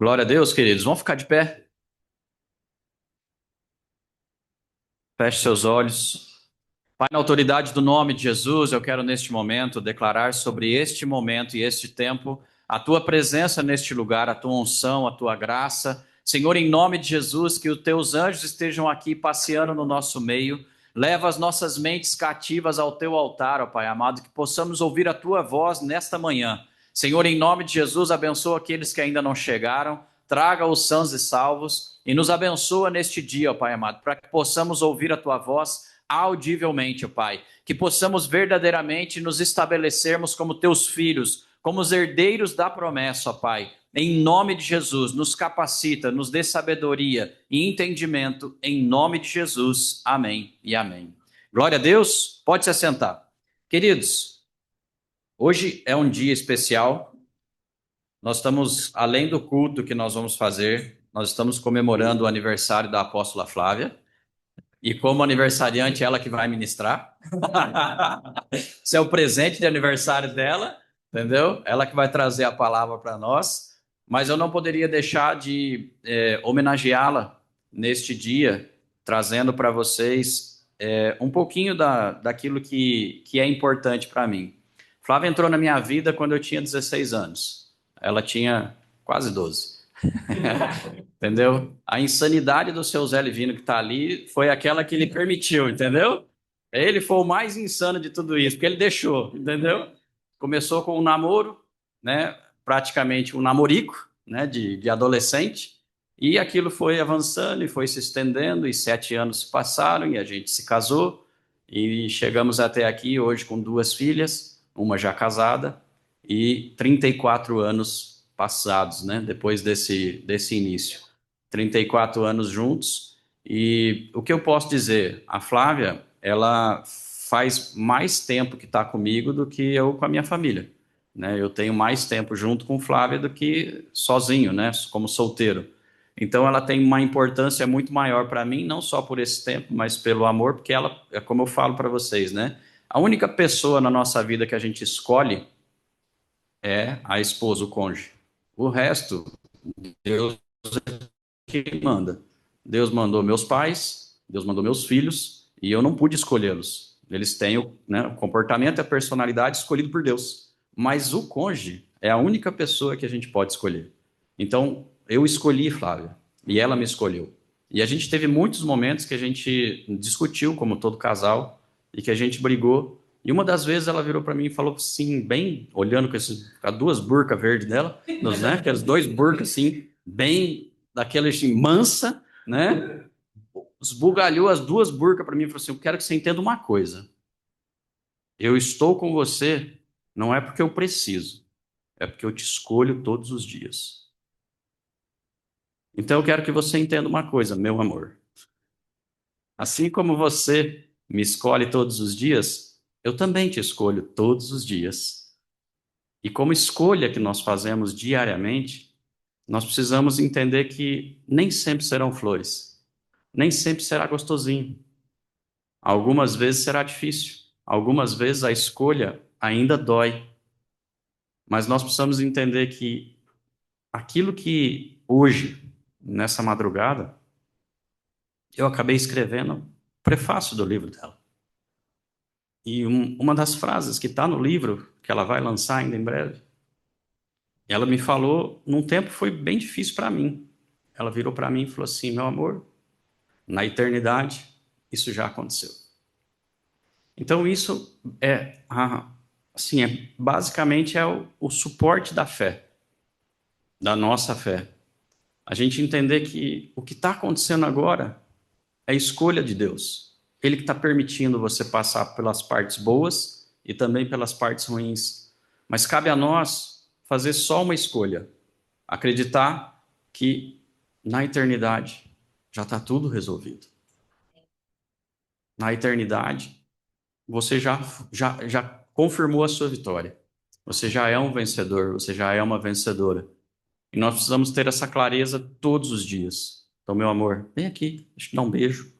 Glória a Deus, queridos. Vamos ficar de pé? Feche seus olhos. Pai, na autoridade do nome de Jesus, eu quero neste momento declarar sobre este momento e este tempo a tua presença neste lugar, a tua unção, a tua graça. Senhor, em nome de Jesus, que os teus anjos estejam aqui passeando no nosso meio. Leva as nossas mentes cativas ao teu altar, ó Pai amado, que possamos ouvir a tua voz nesta manhã. Senhor, em nome de Jesus, abençoa aqueles que ainda não chegaram, traga os sãos e salvos e nos abençoa neste dia, ó Pai amado, para que possamos ouvir a tua voz audivelmente, ó Pai, que possamos verdadeiramente nos estabelecermos como teus filhos, como os herdeiros da promessa, ó Pai. Em nome de Jesus, nos capacita, nos dê sabedoria e entendimento, em nome de Jesus. Amém e amém. Glória a Deus, pode se assentar. Queridos, hoje é um dia especial. Nós estamos, além do culto que nós vamos fazer, nós estamos comemorando o aniversário da apóstola Flávia. E como aniversariante, ela que vai ministrar. Esse é o presente de aniversário dela, entendeu? Ela que vai trazer a palavra para nós. Mas eu não poderia deixar de homenageá-la neste dia, trazendo para vocês um pouquinho daquilo que é importante para mim. Flávia entrou na minha vida quando eu tinha 16 anos. Ela tinha quase 12. Entendeu? A insanidade do seu Zé Livino que está ali foi aquela que ele permitiu, entendeu? Ele foi o mais insano de tudo isso, porque ele deixou, entendeu? Começou com um namoro, né? Praticamente um namorico, né? De adolescente, e aquilo foi avançando e foi se estendendo, e 7 anos se passaram e a gente se casou, e chegamos até aqui hoje com duas filhas, uma já casada, e 34 anos passados, né? Depois desse início. 34 anos juntos. E o que eu posso dizer? A Flávia, ela faz mais tempo que está comigo do que eu com a minha família. Né? Eu tenho mais tempo junto com Flávia do que sozinho, né? Como solteiro. Então ela tem uma importância muito maior para mim, não só por esse tempo, mas pelo amor, porque ela, é como eu falo para vocês, né? A única pessoa na nossa vida que a gente escolhe é a esposa, o cônjuge. O resto, Deus que manda. Deus mandou meus pais, Deus mandou meus filhos, e eu não pude escolhê-los. Eles têm o comportamento e a personalidade escolhido por Deus. Mas o cônjuge é a única pessoa que a gente pode escolher. Então, eu escolhi Flávia, e ela me escolheu. E a gente teve muitos momentos que a gente discutiu, como todo casal, e que a gente brigou. E uma das vezes ela virou para mim e falou assim, bem, olhando com as duas burcas verdes dela, né, aqueles dois burcas assim, bem daquela assim, mansa, né? Esbugalhou as duas burcas para mim e falou assim: eu quero que você entenda uma coisa. Eu estou com você não é porque eu preciso, é porque eu te escolho todos os dias. Então eu quero que você entenda uma coisa, meu amor. Assim como você me escolhe todos os dias, eu também te escolho todos os dias. E como escolha que nós fazemos diariamente, nós precisamos entender que nem sempre serão flores, nem sempre será gostosinho. Algumas vezes será difícil, algumas vezes a escolha ainda dói, mas nós precisamos entender que aquilo que hoje, nessa madrugada, eu acabei escrevendo o prefácio do livro dela. E uma das frases que está no livro, que ela vai lançar ainda em breve, ela me falou, num tempo foi bem difícil para mim. Ela virou para mim e falou assim: meu amor, na eternidade, isso já aconteceu. Então, isso assim, basicamente é o suporte da fé, da nossa fé. A gente entender que o que está acontecendo agora é escolha de Deus. Ele que está permitindo você passar pelas partes boas e também pelas partes ruins. Mas cabe a nós fazer só uma escolha: acreditar que na eternidade já está tudo resolvido. Na eternidade, você já confirmou a sua vitória. Você já é um vencedor, você já é uma vencedora. E nós precisamos ter essa clareza todos os dias. Então, meu amor, vem aqui, deixa eu te dar um beijo.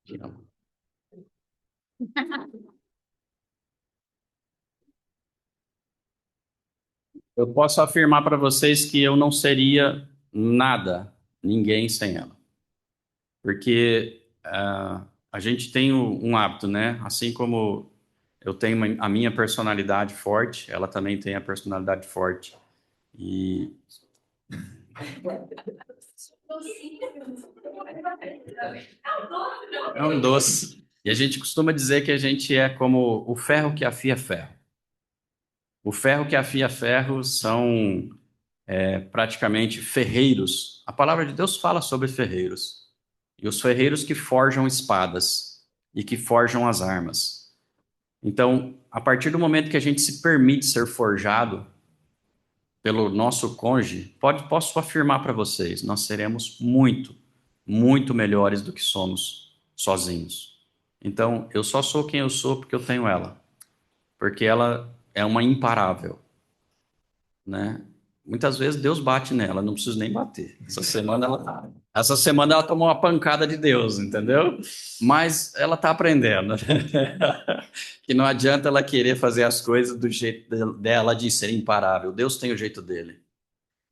Te amo. Eu posso afirmar para vocês que eu não seria nada, ninguém sem ela. Porque a gente tem um hábito, né? Assim como eu tenho a minha personalidade forte, ela também tem a personalidade forte. E é um doce. E a gente costuma dizer que a gente é como o ferro que afia ferro. O ferro que afia ferro são praticamente ferreiros. A palavra de Deus fala sobre ferreiros. E os ferreiros que forjam espadas e que forjam as armas. Então, a partir do momento que a gente se permite ser forjado pelo nosso cônjuge, posso afirmar para vocês, nós seremos muito, muito melhores do que somos sozinhos. Então, eu só sou quem eu sou porque eu tenho ela, porque ela é uma imparável, né? Muitas vezes Deus bate nela, não preciso nem bater. Essa semana ela tomou uma pancada de Deus, entendeu? Mas ela está aprendendo. Que não adianta ela querer fazer as coisas do jeito dela de ser imparável. Deus tem o jeito dele.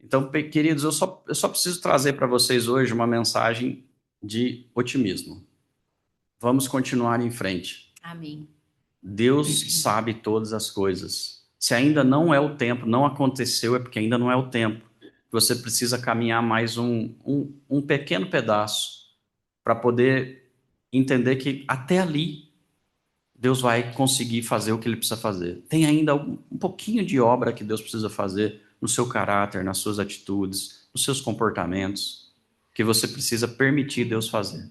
Então, queridos, eu só preciso trazer para vocês hoje uma mensagem de otimismo. Vamos continuar em frente. Amém. Deus sabe todas as coisas. Se ainda não é o tempo, não aconteceu, é porque ainda não é o tempo. Você precisa caminhar mais um pequeno pedaço para poder entender que até ali Deus vai conseguir fazer o que ele precisa fazer. Tem ainda um pouquinho de obra que Deus precisa fazer no seu caráter, nas suas atitudes, nos seus comportamentos, que você precisa permitir Deus fazer.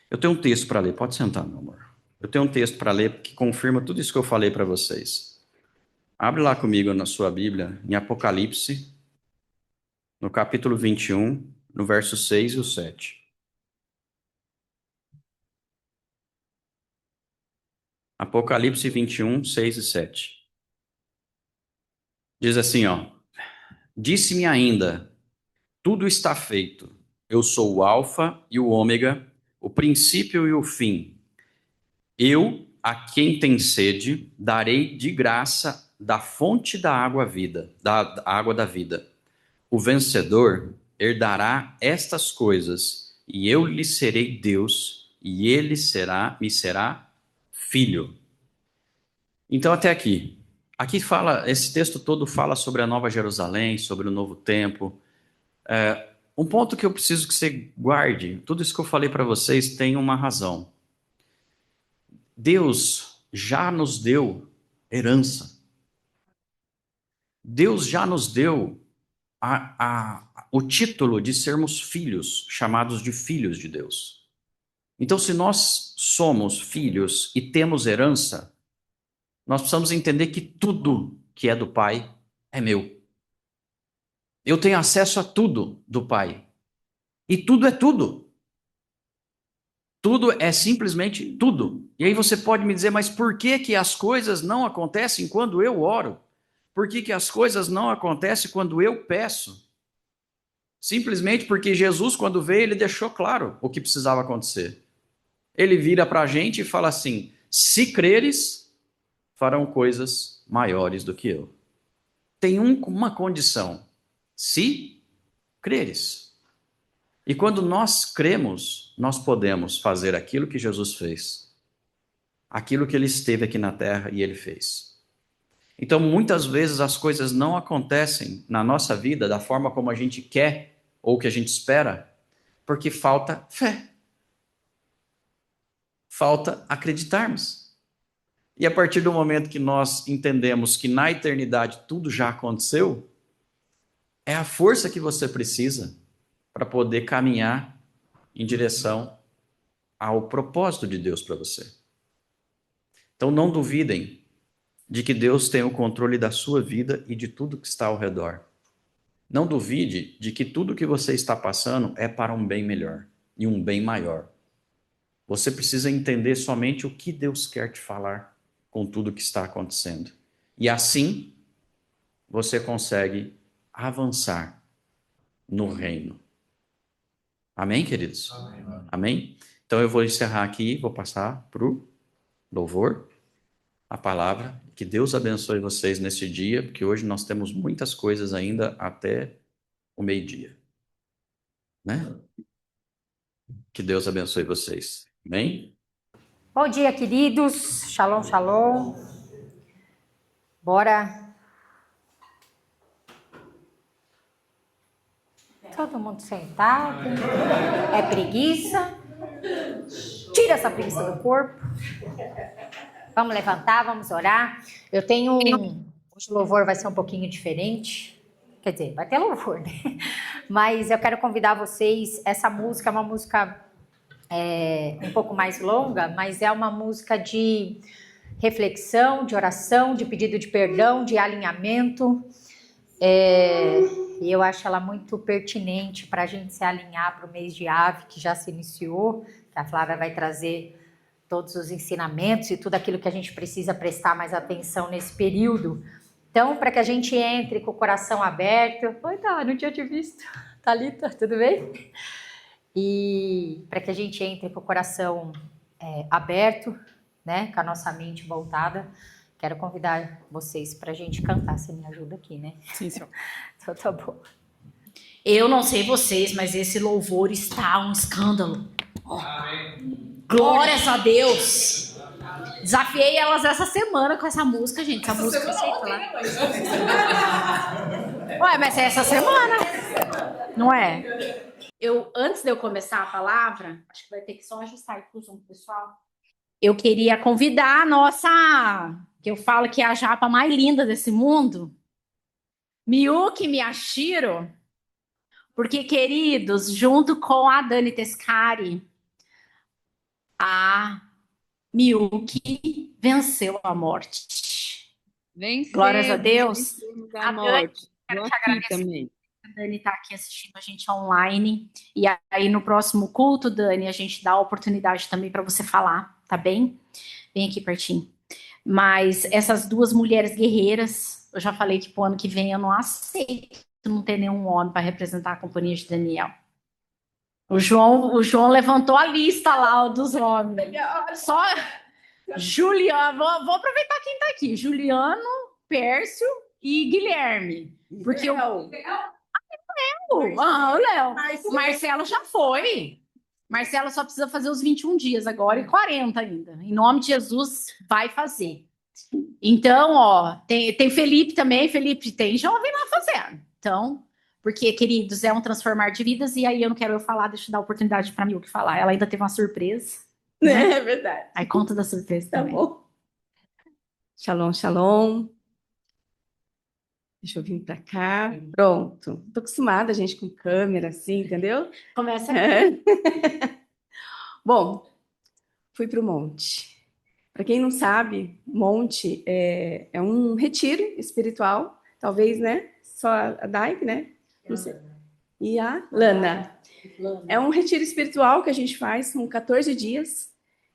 Eu tenho um texto para ler, pode sentar, meu amor. Eu tenho um texto para ler que confirma tudo isso que eu falei para vocês. Abre lá comigo na sua Bíblia, em Apocalipse, no capítulo 21, no verso 6 e o 7. Apocalipse 21, 6 e 7. Diz assim, ó: Disse-me ainda, tudo está feito. Eu sou o Alfa e o Ômega, o princípio e o fim. Eu, a quem tem sede, darei de graça da fonte da água vida, da água da vida. O vencedor herdará estas coisas, e eu lhe serei Deus, e ele me será filho. Então até aqui. Aqui fala, esse texto todo fala sobre a Nova Jerusalém, sobre o novo templo. Um ponto que eu preciso que você guarde, tudo isso que eu falei para vocês tem uma razão. Deus já nos deu herança. Deus já nos deu o título de sermos filhos, chamados de filhos de Deus. Então, se nós somos filhos e temos herança, nós precisamos entender que tudo que é do Pai é meu. Eu tenho acesso a tudo do Pai. E tudo é tudo. Tudo é simplesmente tudo. E aí você pode me dizer, mas por que que as coisas não acontecem quando eu oro? Por que que as coisas não acontecem quando eu peço? Simplesmente porque Jesus, quando veio, ele deixou claro o que precisava acontecer. Ele vira para a gente e fala assim: se creres, farão coisas maiores do que eu. Tem uma condição: se creres. E quando nós cremos, nós podemos fazer aquilo que Jesus fez, aquilo que ele esteve aqui na terra e ele fez. Então, muitas vezes as coisas não acontecem na nossa vida da forma como a gente quer ou que a gente espera, porque falta fé, falta acreditarmos. E a partir do momento que nós entendemos que na eternidade tudo já aconteceu, é a força que você precisa para poder caminhar em direção ao propósito de Deus para você. Então não duvidem de que Deus tem o controle da sua vida e de tudo que está ao redor. Não duvide de que tudo que você está passando é para um bem melhor e um bem maior. Você precisa entender somente o que Deus quer te falar com tudo que está acontecendo. E assim você consegue avançar no reino. Amém, queridos? Amém. Amém? Então eu vou encerrar aqui, vou passar para o louvor, a palavra Que Deus abençoe vocês neste dia, porque hoje nós temos muitas coisas ainda até o meio-dia, né? Que Deus abençoe vocês. Amém? Bom dia, queridos. Shalom, shalom. Bora. Todo mundo sentado. É preguiça. Tira essa preguiça do corpo. Vamos levantar, vamos orar. Eu tenho Hoje o louvor vai ser um pouquinho diferente. Quer dizer, vai ter louvor, né? Mas eu quero convidar vocês. Essa música é uma música um pouco mais longa, mas é uma música de reflexão, de oração, de pedido de perdão, de alinhamento. E eu acho ela muito pertinente para a gente se alinhar para o mês de Ave, que já se iniciou, que a Flávia vai trazer todos os ensinamentos e tudo aquilo que a gente precisa prestar mais atenção nesse período. Então, para que a gente entre com o coração aberto... Oi, tá, não tinha te visto. Thalita, tudo bem? E para que a gente entre com o coração aberto, né, com a nossa mente voltada, quero convidar vocês para a gente cantar. Você me ajuda aqui, né? Sim, senhor. Então tá bom. Eu não sei vocês, mas esse louvor está um escândalo. Oh. Glórias a Deus! Desafiei elas essa semana com essa música, gente. Essa música eu sei lá. Ué, mas é essa semana, não é? Antes de eu começar a palavra, acho que vai ter que só ajustar aqui o Zoom, pessoal. Eu queria convidar a nossa, que eu falo que é a japa mais linda desse mundo, Miyuki Miyashiro, porque, queridos, junto com a Dani Tescari, a Miyuki venceu a morte. Venceu, glórias a Deus. A morte. Dani, quero te agradecer também. A Dani está aqui assistindo a gente online. E aí, no próximo culto, Dani, a gente dá a oportunidade também para você falar, tá bem? Vem aqui pertinho. Mas essas duas mulheres guerreiras, eu já falei que pro ano que vem eu não aceito não ter nenhum homem para representar a companhia de Daniel. O João levantou a lista lá dos homens. Só Juliano, vou aproveitar quem tá aqui. Juliano, Pércio e Guilherme. Porque o Léo. O Marcelo já foi. Marcelo só precisa fazer os 21 dias agora e 40 ainda. Em nome de Jesus, vai fazer. Então, ó, tem Felipe também. Felipe, tem jovem lá fazendo. Então, porque, queridos, é um transformar de vidas. E aí eu não quero eu falar, deixa eu dar a oportunidade para mim o que falar. Ela ainda teve uma surpresa. Né? É verdade. Aí conta da surpresa tá também. Bom. Shalom, shalom. Deixa eu vir para cá. Pronto. Tô acostumada, gente, com câmera, assim, entendeu? Começa aqui. Bom, fui para o monte. Para quem não sabe, monte é um retiro espiritual. Talvez, né? Só a Daik, né? Não sei. E a Lana. É um retiro espiritual que a gente faz, são 14 dias.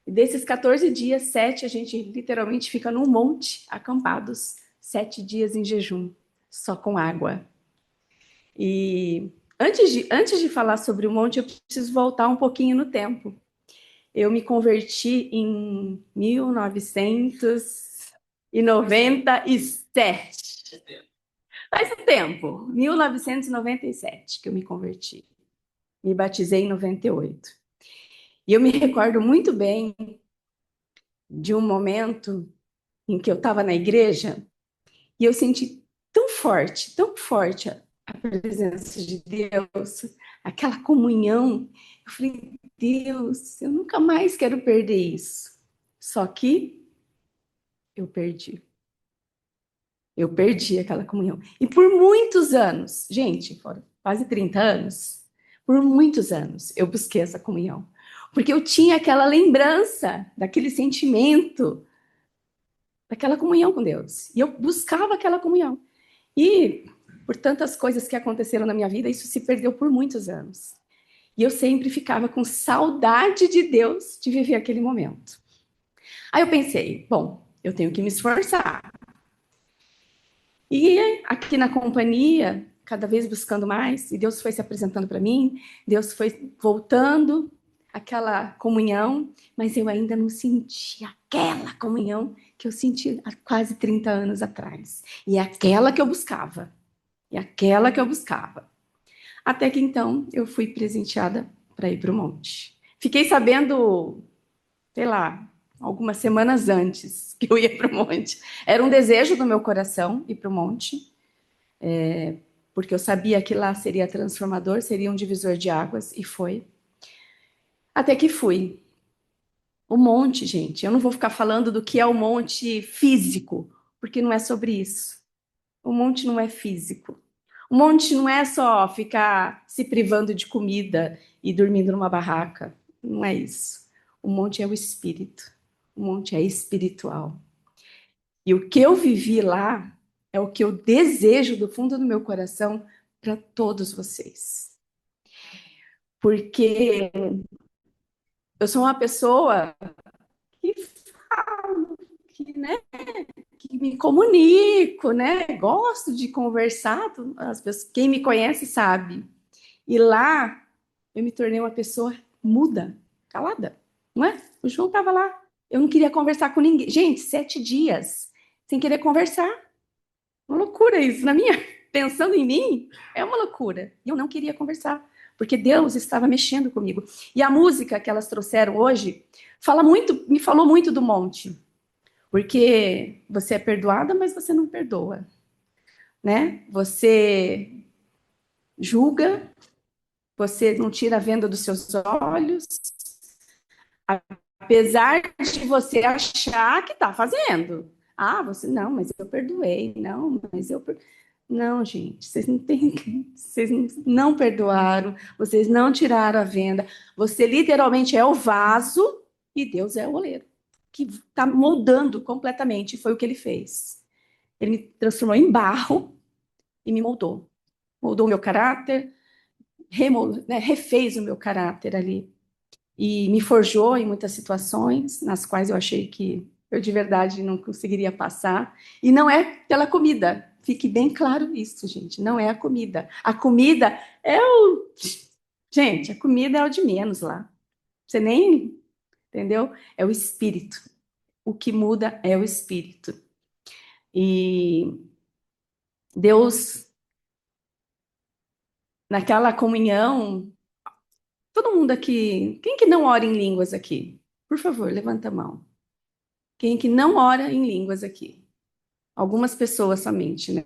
E desses 14 dias, 7 a gente literalmente fica num monte, acampados. 7 dias em jejum, só com água. E antes de falar sobre o monte, eu preciso voltar um pouquinho no tempo. Eu me converti em 1997. Faz um tempo, 1997 que eu me converti. Me batizei em 98. E eu me recordo muito bem de um momento em que eu estava na igreja e eu senti tão forte a presença de Deus, aquela comunhão. Eu falei, Deus, eu nunca mais quero perder isso. Só que eu perdi. Eu perdi aquela comunhão. E por muitos anos, gente, foram quase 30 anos, por muitos anos eu busquei essa comunhão. Porque eu tinha aquela lembrança daquele sentimento, daquela comunhão com Deus. E eu buscava aquela comunhão. E por tantas coisas que aconteceram na minha vida, isso se perdeu por muitos anos. E eu sempre ficava com saudade de Deus de viver aquele momento. Aí eu pensei, bom, eu tenho que me esforçar. E aqui na companhia, cada vez buscando mais, e Deus foi se apresentando para mim, Deus foi voltando aquela comunhão, mas eu ainda não senti aquela comunhão que eu senti há quase 30 anos atrás. E é aquela que eu buscava. E aquela que eu buscava. Até que então eu fui presenteada para ir para o monte. Fiquei sabendo, sei lá, algumas semanas antes que eu ia para o monte. Era um desejo do meu coração ir para o monte, porque eu sabia que lá seria transformador, seria um divisor de águas, e foi. Até que fui. O monte, gente, eu não vou ficar falando do que é o monte físico, porque não é sobre isso. O monte não é físico. O monte não é só ficar se privando de comida e dormindo numa barraca. Não é isso. O monte é o espírito. O monte é espiritual. E o que eu vivi lá é o que eu desejo do fundo do meu coração para todos vocês. Porque eu sou uma pessoa que falo, né, que me comunico, né? Gosto de conversar, as pessoas, quem me conhece sabe. E lá eu me tornei uma pessoa muda, calada, não é? O João estava lá, eu não queria conversar com ninguém. Gente, 7 dias sem querer conversar. Uma loucura isso. Na minha, pensando em mim, é uma loucura. E eu não queria conversar, porque Deus estava mexendo comigo. E a música que elas trouxeram hoje fala muito, me falou muito do monte. Porque você é perdoada, mas você não perdoa, né? Você julga, você não tira a venda dos seus olhos, apesar de você achar que está fazendo. Ah, você não, mas eu perdoei, não, mas eu não, gente, vocês não têm, vocês não perdoaram, vocês não tiraram a venda. Você literalmente é o vaso e Deus é o oleiro, que está moldando completamente. Foi o que ele fez. Ele me transformou em barro e me moldou. Moldou o meu caráter, refez o meu caráter ali. E me forjou em muitas situações nas quais eu achei que eu de verdade não conseguiria passar. E não é pela comida. Fique bem claro isso, gente. Não é a comida. A comida é o... Gente, a comida é o de menos lá. Você nem... Entendeu? É o espírito. O que muda é o espírito. E Deus, naquela comunhão, todo mundo aqui, quem que não ora em línguas aqui? Por favor, levanta a mão. Quem que não ora em línguas aqui? Algumas pessoas somente, né?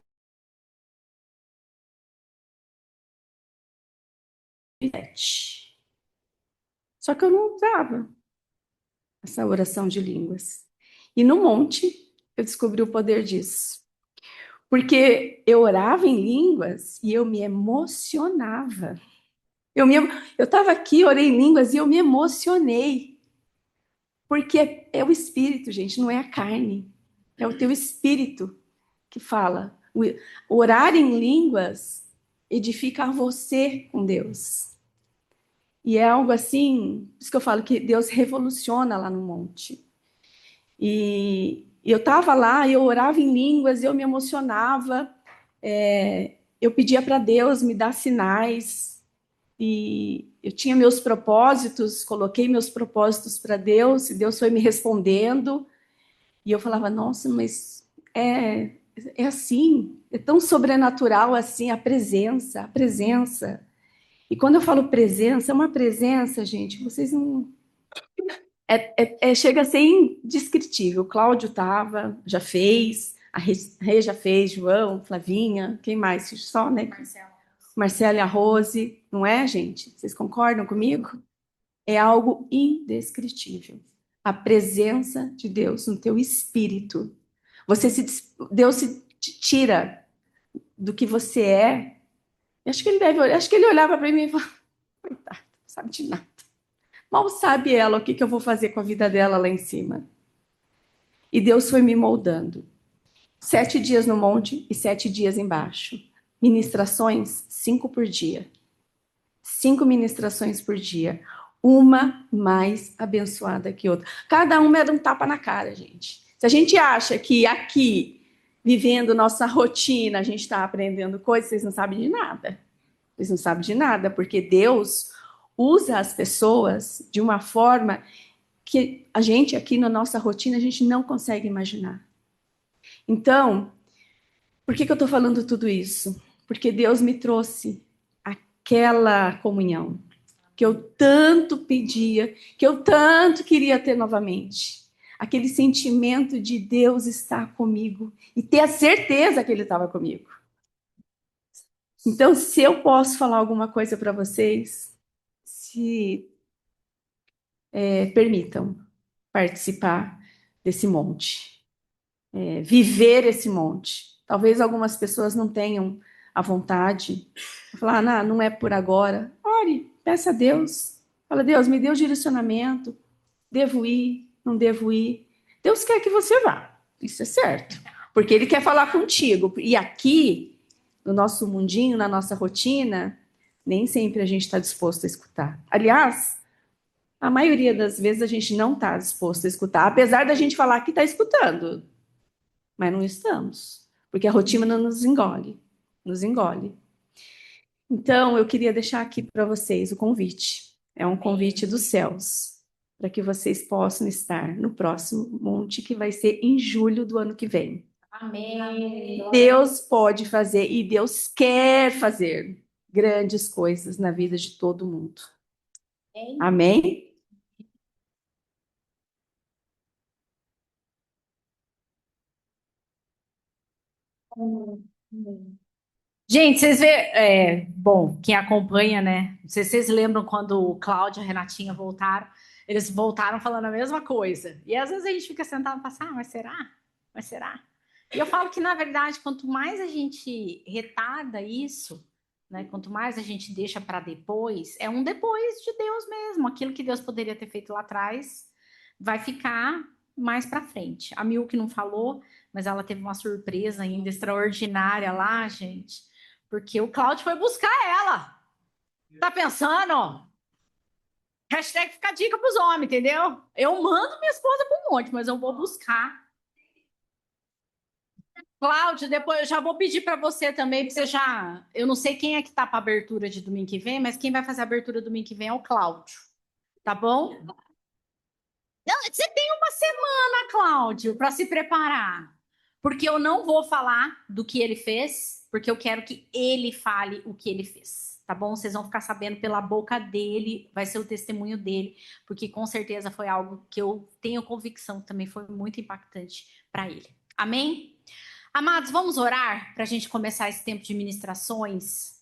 Só que eu não usava essa oração de línguas. E no monte eu descobri o poder disso. Porque eu orava em línguas e eu me emocionava. Eu estava aqui, orei em línguas e eu me emocionei. Porque é o espírito, gente, não é a carne. É o teu espírito que fala. O orar em línguas edifica você com Deus. E é algo assim, por isso que eu falo que Deus revoluciona lá no monte. E eu estava lá, eu orava em línguas, eu me emocionava, eu pedia para Deus me dar sinais, e eu tinha meus propósitos, coloquei meus propósitos para Deus, e Deus foi me respondendo, e eu falava, nossa, mas é assim, é tão sobrenatural assim, a presença, a presença. E quando eu falo presença, é uma presença, gente, vocês não... chega a ser indescritível. O Cláudio estava, já fez, a Rê já fez, João, Flavinha, quem mais? Só, né? Marcela e a Rose, não é, gente? Vocês concordam comigo? É algo indescritível. A presença de Deus no teu espírito. Deus se tira do que você é. Acho que ele olhava para mim e falava, coitado, não sabe de nada. Mal sabe ela o que eu vou fazer com a vida dela lá em cima. E Deus foi me moldando. 7 dias no monte e 7 dias embaixo. Ministrações, 5 por dia. 5 ministrações por dia. Uma mais abençoada que outra. Cada uma era um tapa na cara, gente. Se a gente acha que aqui, vivendo nossa rotina, a gente está aprendendo coisas, vocês não sabem de nada. Vocês não sabem de nada, porque Deus usa as pessoas de uma forma que a gente aqui na nossa rotina, a gente não consegue imaginar. Então, por que eu estou falando tudo isso? Porque Deus me trouxe aquela comunhão que eu tanto pedia, que eu tanto queria ter novamente. Aquele sentimento de Deus estar comigo e ter a certeza que Ele estava comigo. Então, se eu posso falar alguma coisa para vocês, se permitam participar desse monte, viver esse monte. Talvez algumas pessoas não tenham a vontade, falar, não é por agora. Ore, peça a Deus. Fala, Deus, me dê o direcionamento. Devo ir, não devo ir. Deus quer que você vá. Isso é certo. Porque Ele quer falar contigo. E aqui, no nosso mundinho, na nossa rotina, nem sempre a gente está disposto a escutar. Aliás, a maioria das vezes a gente não está disposto a escutar, apesar da gente falar que está escutando. Mas não estamos. Porque a rotina não nos engole. Nos engole. Então, eu queria deixar aqui para vocês o convite. É um convite dos céus, para que vocês possam estar no próximo monte, que vai ser em julho do ano que vem. Amém. Deus pode fazer e Deus quer fazer grandes coisas na vida de todo mundo. Amém? Gente, vocês vê, bom, quem acompanha, né? Não sei se vocês lembram quando o Cláudio e a Renatinha voltaram, eles voltaram falando a mesma coisa. E às vezes a gente fica sentado e pensa, mas será? Mas será? E eu falo que, na verdade, quanto mais a gente retarda isso, né? Quanto mais a gente deixa para depois, é um depois de Deus mesmo. Aquilo que Deus poderia ter feito lá atrás vai ficar mais para frente. A Mil que não falou, mas ela teve uma surpresa ainda extraordinária lá, gente. Porque o Cláudio foi buscar ela. Tá pensando? Hashtag fica dica pros homens, entendeu? Eu mando minha esposa para um monte, mas eu vou buscar. Cláudio, depois eu já vou pedir para você também, porque você já. Eu não sei quem é que tá para abertura de domingo que vem, mas quem vai fazer a abertura domingo que vem é o Cláudio. Tá bom? Não, você tem uma semana, Cláudio, para se preparar. Porque eu não vou falar do que ele fez, porque eu quero que ele fale o que ele fez, tá bom? Vocês vão ficar sabendo pela boca dele, vai ser o testemunho dele, porque com certeza foi algo que eu tenho convicção que também foi muito impactante para ele. Amém? Amados, vamos orar para a gente começar esse tempo de ministrações.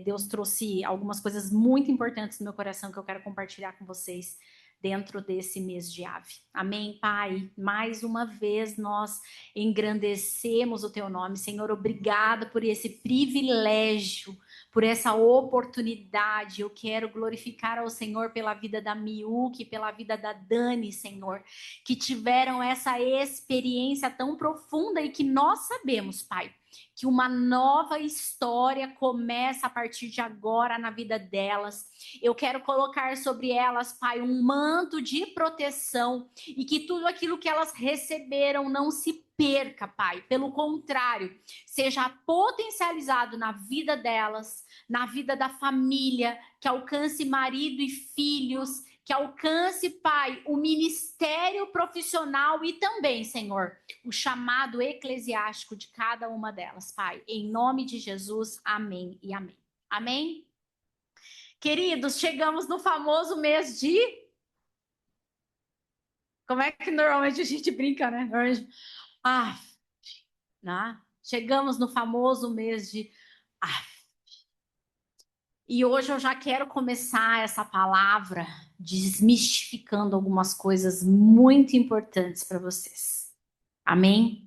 Deus trouxe algumas coisas muito importantes no meu coração que eu quero compartilhar com vocês dentro desse mês de Ave. Amém, Pai? Mais uma vez nós engrandecemos o Teu nome, Senhor. Obrigada por esse privilégio, por essa oportunidade. Eu quero glorificar ao Senhor pela vida da Miuque, pela vida da Dani, Senhor, que tiveram essa experiência tão profunda e que nós sabemos, Pai, que uma nova história começa a partir de agora na vida delas. Eu quero colocar sobre elas, Pai, um manto de proteção e que tudo aquilo que elas receberam não se perca, Pai. Pelo contrário, seja potencializado na vida delas, na vida da família, que alcance marido e filhos, que alcance, Pai, o ministério profissional e também, Senhor, o chamado eclesiástico de cada uma delas, Pai. Em nome de Jesus, amém e amém. Amém? Queridos, chegamos no famoso mês de... Como é que normalmente a gente brinca, né? Chegamos no famoso mês de... E hoje eu já quero começar essa palavra desmistificando algumas coisas muito importantes para vocês. Amém?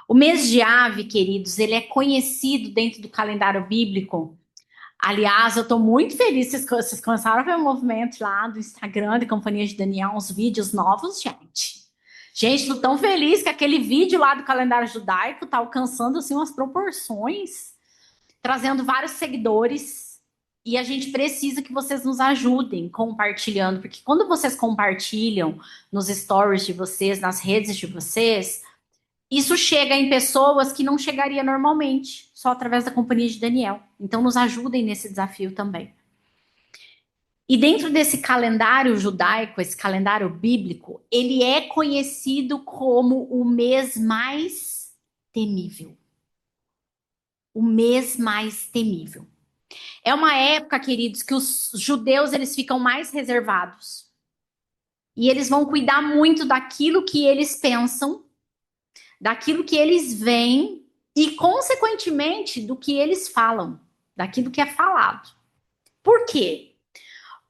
O mês de Ave, queridos, ele é conhecido dentro do calendário bíblico. Aliás, eu estou muito feliz que vocês começaram a ver o movimento lá do Instagram da Companhia de Daniel, uns vídeos novos, gente. Gente, estou tão feliz que aquele vídeo lá do calendário judaico está alcançando assim umas proporções, trazendo vários seguidores. E a gente precisa que vocês nos ajudem compartilhando, porque quando vocês compartilham nos stories de vocês, nas redes de vocês, isso chega em pessoas que não chegaria normalmente, só através da Companhia de Daniel. Então, nos ajudem nesse desafio também. E dentro desse calendário judaico, esse calendário bíblico, ele é conhecido como o mês mais temível. O mês mais temível. É uma época, queridos, que os judeus eles ficam mais reservados. E eles vão cuidar muito daquilo que eles pensam, daquilo que eles veem e, consequentemente, do que eles falam, daquilo que é falado. Por quê?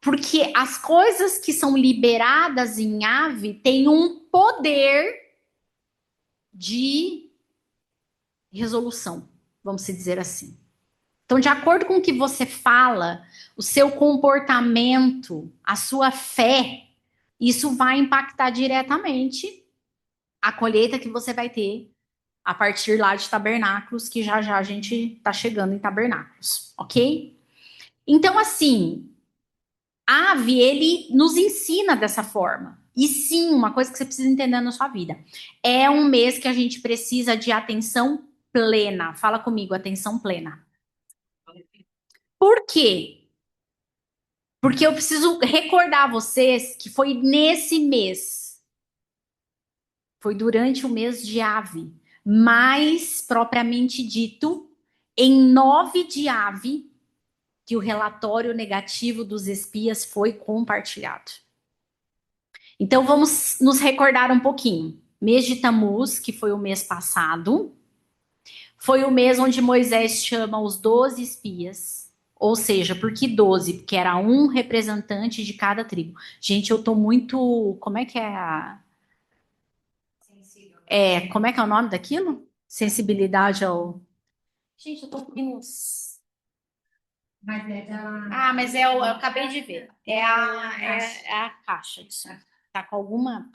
Porque as coisas que são liberadas em ave têm um poder de resolução, vamos dizer assim. Então, de acordo com o que você fala, o seu comportamento, a sua fé, isso vai impactar diretamente a colheita que você vai ter a partir lá de tabernáculos, que já já a gente tá chegando em tabernáculos, ok? Então, assim, Ave, ele nos ensina dessa forma. E sim, uma coisa que você precisa entender na sua vida. É um mês que a gente precisa de atenção plena. Fala comigo, atenção plena. Por quê? Porque eu preciso recordar vocês que foi nesse mês, foi durante o mês de Ave, mais propriamente dito, em 9 de Ave, que o relatório negativo dos espias foi compartilhado. Então vamos nos recordar um pouquinho. Mês de Tamuz, que foi o mês passado, foi o mês onde Moisés chama os 12 espias. Ou seja, por que 12? Porque era um representante de cada tribo. Gente, eu tô muito. Como é que é a. Como é que é o nome daquilo? Sensibilidade ao. Gente, eu tô com uns. Mas é da. Ah, mas eu acabei de ver. É a caixa disso. Tá com alguma.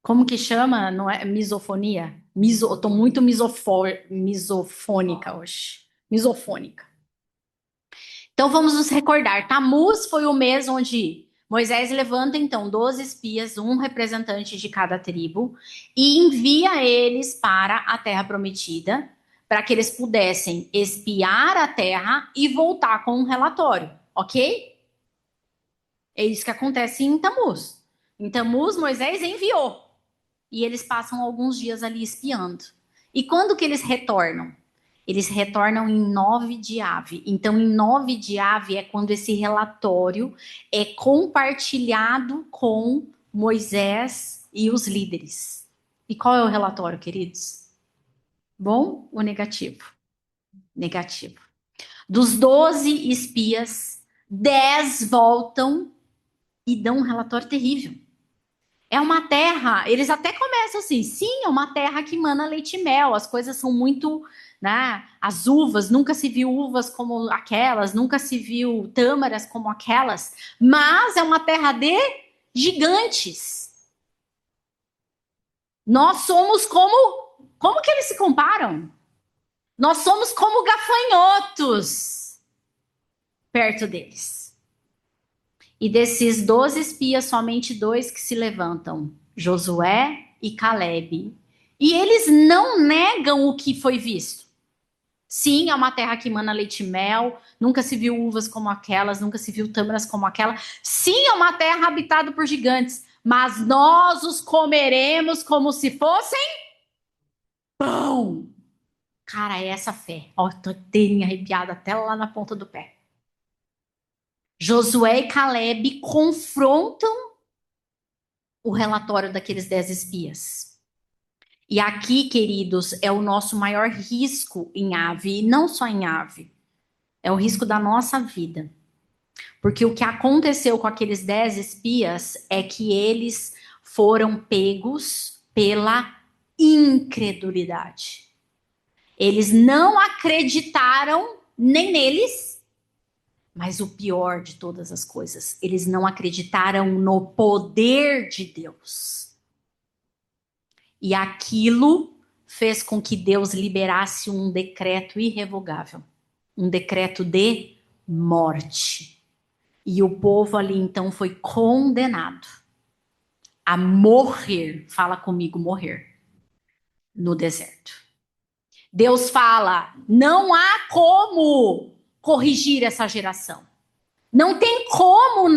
Como que chama? Não é misofonia? Eu tô muito misofônica hoje. Misofônica. Então vamos nos recordar. Tamuz foi o mês onde Moisés levanta então 12 espias, um representante de cada tribo, e envia eles para a terra prometida, para que eles pudessem espiar a terra e voltar com um relatório, ok? É isso que acontece em Tamuz. Em Tamuz, Moisés enviou. E eles passam alguns dias ali espiando. E quando que eles retornam? Eles retornam em 9 de Ave. Então, em 9 de Ave é quando esse relatório é compartilhado com Moisés e os líderes. E qual é o relatório, queridos? Bom ou negativo? Negativo. Dos 12 espias, 10 voltam e dão um relatório terrível. É uma terra, eles até começam assim, sim, é uma terra que mana leite e mel, as coisas são muito, né, as uvas, nunca se viu uvas como aquelas, nunca se viu tâmaras como aquelas, mas é uma terra de gigantes. Nós somos como que eles se comparam? Nós somos como gafanhotos perto deles. E desses 12 espias, somente 2 que se levantam, Josué e Calebe. E eles não negam o que foi visto. Sim, é uma terra que emana leite e mel, nunca se viu uvas como aquelas, nunca se viu tâmaras como aquela. Sim, é uma terra habitada por gigantes, mas nós os comeremos como se fossem pão. Cara, é essa fé. Ó, tô inteirinha arrepiada até lá na ponta do pé. Josué e Calebe confrontam o relatório daqueles 10 espias. E aqui, queridos, é o nosso maior risco em ave, e não só em ave, é o risco da nossa vida. Porque o que aconteceu com aqueles 10 espias é que eles foram pegos pela incredulidade. Eles não acreditaram nem neles, mas o pior de todas as coisas, eles não acreditaram no poder de Deus. E aquilo fez com que Deus liberasse um decreto irrevogável, um decreto de morte. E o povo ali então foi condenado a morrer, fala comigo, morrer no deserto. Deus fala: não há como corrigir essa geração. Não tem como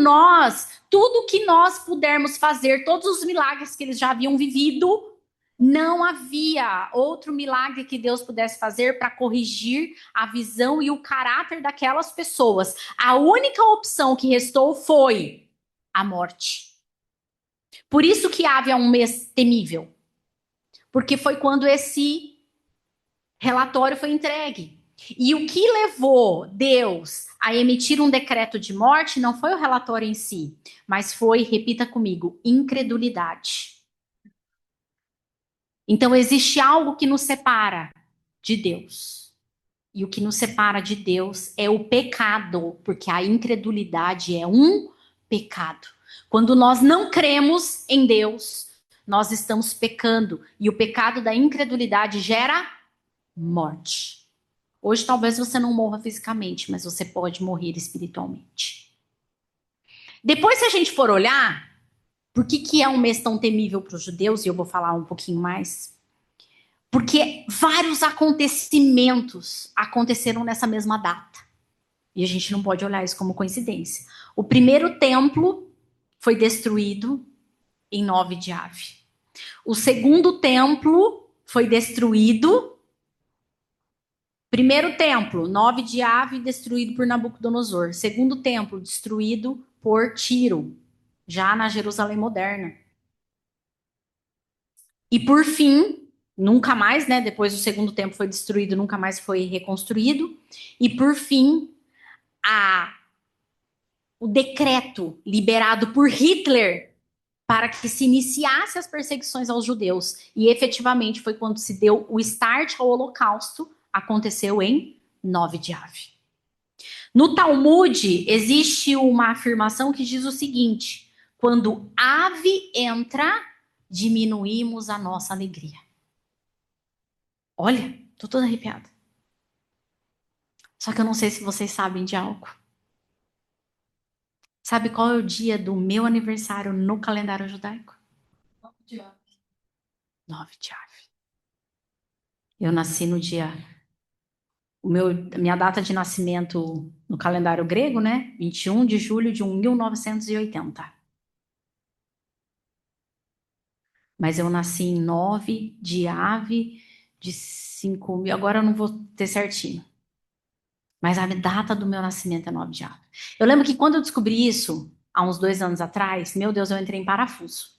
tudo que nós pudermos fazer, todos os milagres que eles já haviam vivido, não havia outro milagre que Deus pudesse fazer para corrigir a visão e o caráter daquelas pessoas. A única opção que restou foi a morte. Por isso que Áv é um mês temível. Porque foi quando esse relatório foi entregue. E o que levou Deus a emitir um decreto de morte não foi o relatório em si, mas foi, repita comigo, incredulidade. Então existe algo que nos separa de Deus. E o que nos separa de Deus é o pecado, porque a incredulidade é um pecado. Quando nós não cremos em Deus, nós estamos pecando. E o pecado da incredulidade gera morte. Hoje talvez você não morra fisicamente, mas você pode morrer espiritualmente. Depois, se a gente for olhar, por que é um mês tão temível para os judeus, e eu vou falar um pouquinho mais, porque vários acontecimentos aconteceram nessa mesma data. E a gente não pode olhar isso como coincidência. O primeiro templo foi destruído em 9 de Av. O segundo templo foi destruído. Primeiro templo, 9 de Av, destruído por Nabucodonosor. Segundo templo, destruído por Tiro, já na Jerusalém moderna. E por fim, nunca mais, né? Depois do segundo templo foi destruído, nunca mais foi reconstruído. E por fim, o decreto liberado por Hitler para que se iniciasse as perseguições aos judeus. E efetivamente foi quando se deu o start ao Holocausto, aconteceu em 9 de Av. No Talmud, existe uma afirmação que diz o seguinte: quando Av entra, diminuímos a nossa alegria. Olha, tô toda arrepiada. Só que eu não sei se vocês sabem de algo. Sabe qual é o dia do meu aniversário no calendário judaico? 9 de Av. 9 de Av. Eu nasci no dia... minha data de nascimento no calendário grego, né? 21 de julho de 1980. Mas eu nasci em 9 de Av de 5.000. Agora eu não vou ter certinho. Mas a data do meu nascimento é 9 de Av. Eu lembro que quando eu descobri isso, há uns 2 anos atrás, meu Deus, eu entrei em parafuso.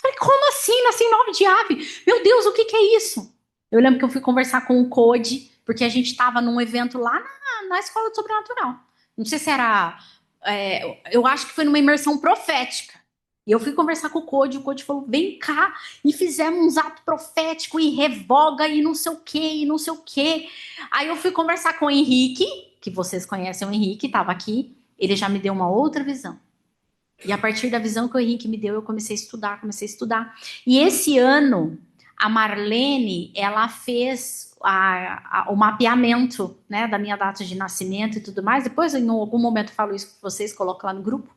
Falei, como assim? Nasci em 9 de Av? Meu Deus, o que é isso? Eu lembro que eu fui conversar com o Code, porque a gente estava num evento lá na Escola de Sobrenatural. Não sei se era... eu acho que foi numa imersão profética. E eu fui conversar com o Code falou, vem cá, e fizemos uns atos proféticos, e revoga, e não sei o quê, e não sei o quê. Aí eu fui conversar com o Henrique, que vocês conhecem o Henrique, estava aqui, ele já me deu uma outra visão. E a partir da visão que o Henrique me deu, eu comecei a estudar. E esse ano, a Marlene, ela fez o mapeamento, né, da minha data de nascimento e tudo mais. Depois, em algum momento, eu falo isso com vocês, coloco lá no grupo.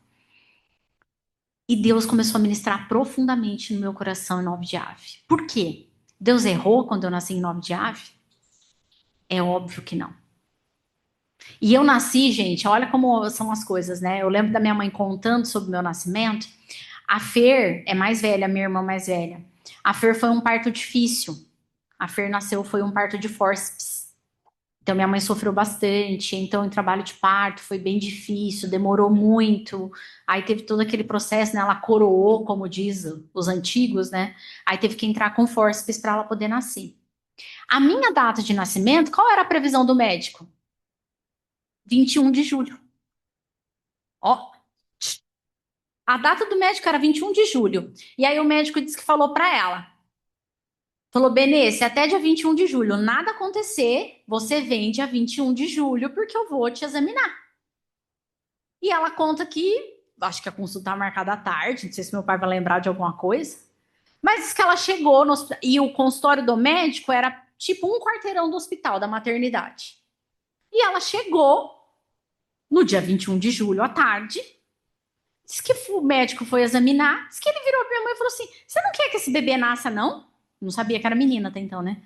E Deus começou a ministrar profundamente no meu coração em 9 de Av. Por quê? Deus errou quando eu nasci em 9 de Av? É óbvio que não. E eu nasci, gente, olha como são as coisas, né? Eu lembro da minha mãe contando sobre o meu nascimento. A Fer é mais velha, minha irmã mais velha. A Fer foi um parto difícil. A Fer nasceu, foi um parto de fórceps. Então, minha mãe sofreu bastante. Então, o trabalho de parto foi bem difícil, demorou muito. Aí teve todo aquele processo, né? Ela coroou, como diz os antigos, né? Aí teve que entrar com fórceps para ela poder nascer. A minha data de nascimento, qual era a previsão do médico? 21 de julho. Ó. A data do médico era 21 de julho. E aí o médico disse que falou para ela. Falou, Benê, se até dia 21 de julho nada acontecer, você vem dia 21 de julho porque eu vou te examinar. E ela conta que, acho que a consulta tá marcada à tarde, não sei se meu pai vai lembrar de alguma coisa, mas diz que ela chegou no hospital, e o consultório do médico era tipo um quarteirão do hospital, da maternidade. E ela chegou no dia 21 de julho à tarde, diz que o médico foi examinar, diz que ele virou pra minha mãe e falou assim, você não quer que esse bebê nasça, não? Não sabia que era menina até então, né?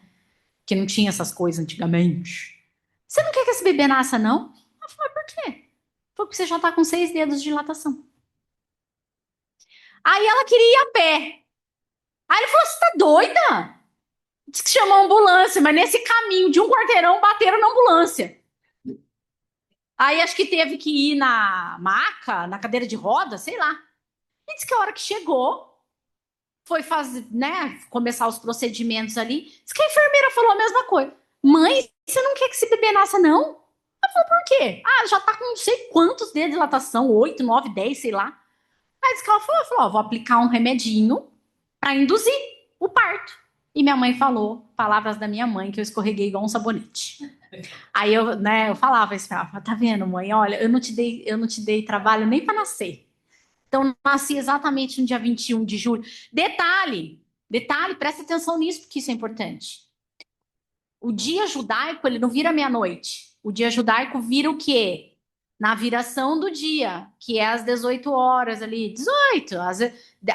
Que não tinha essas coisas antigamente. Você não quer que esse bebê nasça, não? Ela falou, por quê? Falou que você já tá com 6 dedos de dilatação. Aí ela queria ir a pé. Aí ele falou, você tá doida? Diz que chamou a ambulância, mas nesse caminho de um quarteirão bateram na ambulância. Aí acho que teve que ir na maca, na cadeira de roda, sei lá. E disse que a hora que chegou, foi fazer, né, começar os procedimentos ali, diz que a enfermeira falou a mesma coisa. Mãe, você não quer que esse bebê nasça, não? Ela falou, por quê? Ah, já tá com não sei quantos dedos de dilatação, 8, 9, 10, sei lá. Aí disse que ela falou, ó, vou aplicar um remedinho pra induzir o parto. E minha mãe falou, palavras da minha mãe, que eu escorreguei igual um sabonete. Aí eu, né, eu falava isso, tá vendo, mãe? Olha, eu não te dei trabalho nem para nascer. Então, eu nasci exatamente no dia 21 de julho. Detalhe, presta atenção nisso, porque isso é importante. O dia judaico, ele não vira meia-noite. O dia judaico vira o quê? Na viração do dia, que é às 18 horas ali, 18,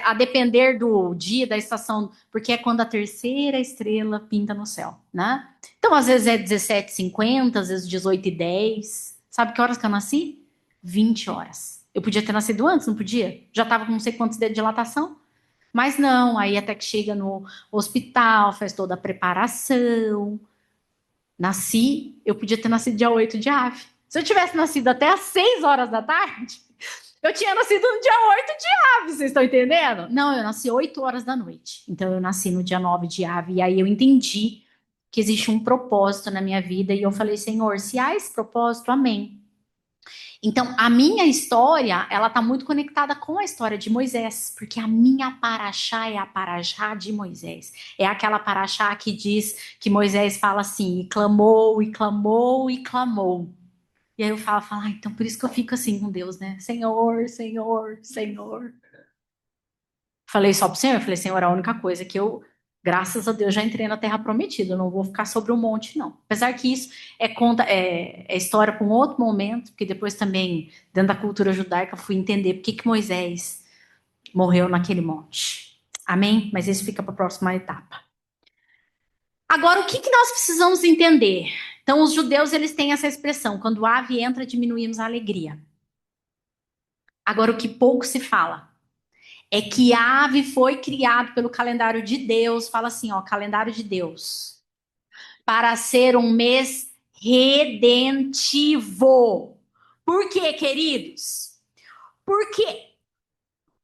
a depender do dia, da estação, porque é quando a terceira estrela pinta no céu, né? Então, às vezes é 17h50, às vezes 18h10. Sabe que horas que eu nasci? 20 horas. Eu podia ter nascido antes, não podia? Já tava com não sei quantos dedos de dilatação. Mas não, aí até que chega no hospital, faz toda a preparação. Nasci, eu podia ter nascido dia 8 de ave. Se eu tivesse nascido até às 6 horas da tarde, eu tinha nascido no dia 8 de ave, vocês estão entendendo? Não, eu nasci 8 horas da noite. Então eu nasci no dia 9 de ave. E aí eu entendi que existe um propósito na minha vida. E eu falei, Senhor, se há esse propósito, amém. Então, a minha história, ela tá muito conectada com a história de Moisés, porque a minha paraxá é a paraxá de Moisés. É aquela paraxá que diz que Moisés fala assim, e clamou, e clamou, e clamou. E aí eu falo, então por isso que eu fico assim com Deus, né? Senhor, Senhor, Senhor. Falei só pro Senhor, falei, Senhor, a única coisa que eu, graças a Deus, já entrei na Terra Prometida, eu não vou ficar sobre o monte, não. Apesar que isso é história para um outro momento, porque depois também, dentro da cultura judaica, fui entender por que Moisés morreu naquele monte. Amém? Mas isso fica para a próxima etapa. Agora, o que nós precisamos entender? Então, os judeus, eles têm essa expressão, quando a ave entra, diminuímos a alegria. Agora, o que pouco se fala é que a ave foi criado pelo calendário de Deus, fala assim, ó, calendário de Deus, para ser um mês redentivo. Por quê, queridos? Porque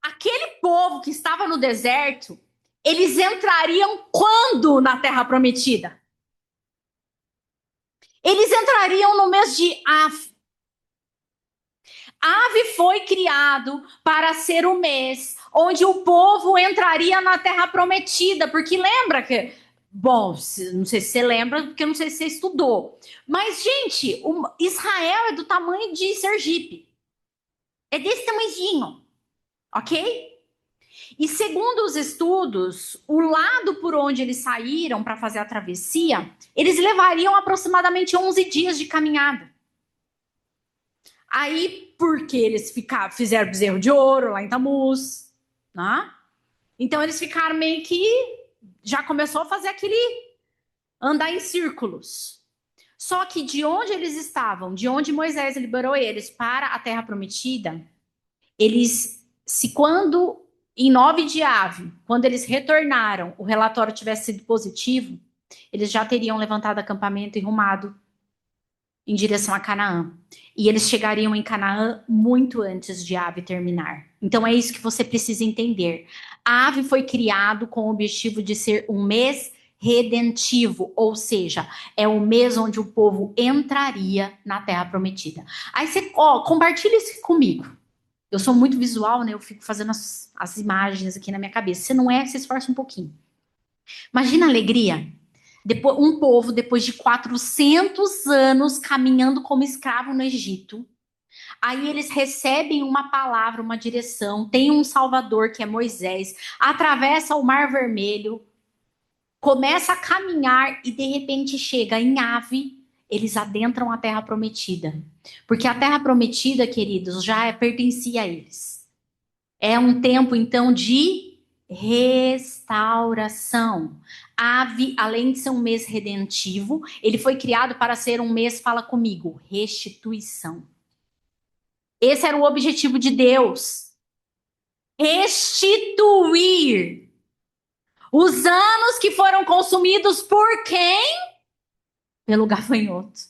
aquele povo que estava no deserto, eles entrariam quando na Terra Prometida? Eles entrariam no mês de Av. Ave foi criado para ser o mês onde o povo entraria na Terra Prometida, porque lembra que, bom, não sei se você lembra, porque eu não sei se você estudou, mas, gente, Israel é do tamanho de Sergipe, é desse tamanhozinho, ok? E segundo os estudos, o lado por onde eles saíram para fazer a travessia, eles levariam aproximadamente 11 dias de caminhada. Aí, porque eles fizeram bezerro de ouro lá em Tamuz, né? Então eles ficaram meio que já começou a fazer aquele andar em círculos. Só que de onde eles estavam, de onde Moisés liberou eles para a Terra Prometida, quando em 9 de Ave, quando eles retornaram, o relatório tivesse sido positivo, eles já teriam levantado acampamento e rumado em direção a Canaã. E eles chegariam em Canaã muito antes de Ave terminar. Então é isso que você precisa entender. A Ave foi criado com o objetivo de ser um mês redentivo, ou seja, é o mês onde o povo entraria na Terra Prometida. Aí você, compartilha isso comigo. Eu sou muito visual, né? Eu fico fazendo as imagens aqui na minha cabeça. Se não é, se esforça um pouquinho. Imagina a alegria. Um povo, depois de 400 anos caminhando como escravo no Egito, aí eles recebem uma palavra, uma direção, tem um salvador que é Moisés, atravessa o Mar Vermelho, começa a caminhar e de repente chega em Ave, eles adentram a Terra Prometida. Porque a Terra Prometida, queridos, já pertencia a eles. É um tempo, então, de restauração. Ave, além de ser um mês redentivo, ele foi criado para ser um mês, fala comigo, restituição. Esse era o objetivo de Deus. Restituir os anos que foram consumidos por quem? Pelo gafanhoto.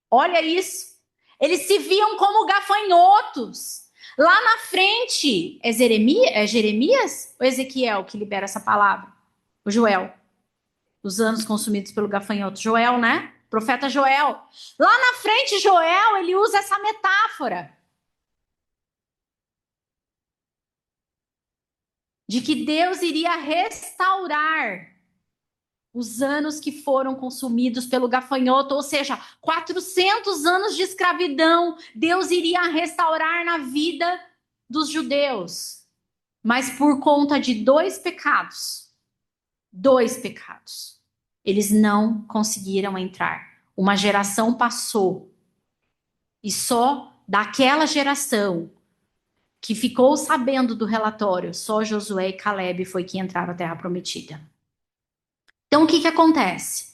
Olha isso. Eles se viam como gafanhotos. Lá na frente, é Jeremias ou Ezequiel que libera essa palavra? O Joel. Os anos consumidos pelo gafanhoto. Joel, né? Profeta Joel. Lá na frente, Joel, ele usa essa metáfora de que Deus iria restaurar os anos que foram consumidos pelo gafanhoto, ou seja, 400 anos de escravidão, Deus iria restaurar na vida dos judeus. Mas por conta de dois pecados, eles não conseguiram entrar. Uma geração passou e só daquela geração que ficou sabendo do relatório, só Josué e Caleb foi que entraram na Terra Prometida. Então, o que acontece?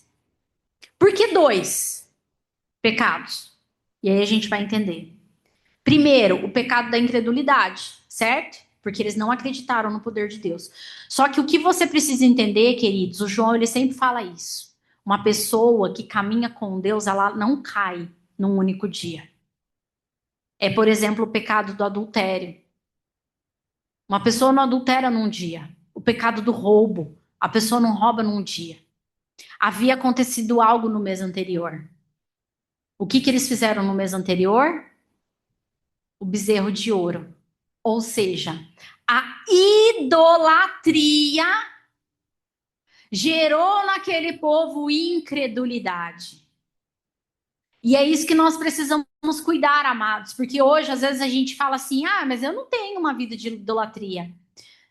Por que dois pecados? E aí a gente vai entender. Primeiro, o pecado da incredulidade, certo? Porque eles não acreditaram no poder de Deus. Só que o que você precisa entender, queridos, o João ele sempre fala isso. Uma pessoa que caminha com Deus, ela não cai num único dia. É, por exemplo, o pecado do adultério. Uma pessoa não adultera num dia. O pecado do roubo. A pessoa não rouba num dia. Havia acontecido algo no mês anterior. O que eles fizeram no mês anterior? O bezerro de ouro. Ou seja, a idolatria gerou naquele povo incredulidade. E é isso que nós precisamos cuidar, amados, porque hoje às vezes a gente fala assim: ah, mas eu não tenho uma vida de idolatria.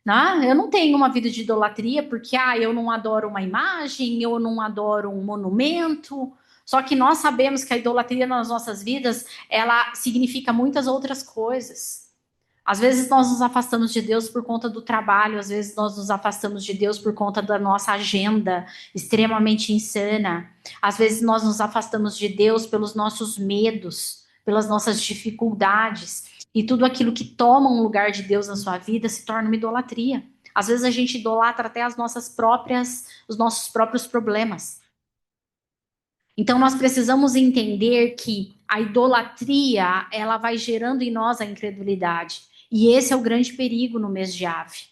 Né? Eu não tenho uma vida de idolatria porque eu não adoro uma imagem, eu não adoro um monumento. Só que nós sabemos que a idolatria nas nossas vidas, ela significa muitas outras coisas. Às vezes nós nos afastamos de Deus por conta do trabalho, às vezes nós nos afastamos de Deus por conta da nossa agenda extremamente insana. Às vezes nós nos afastamos de Deus pelos nossos medos, pelas nossas dificuldades. E tudo aquilo que toma um lugar de Deus na sua vida se torna uma idolatria. Às vezes a gente idolatra até os nossos próprios problemas. Então nós precisamos entender que a idolatria, ela vai gerando em nós a incredulidade. E esse é o grande perigo no mês de Ave.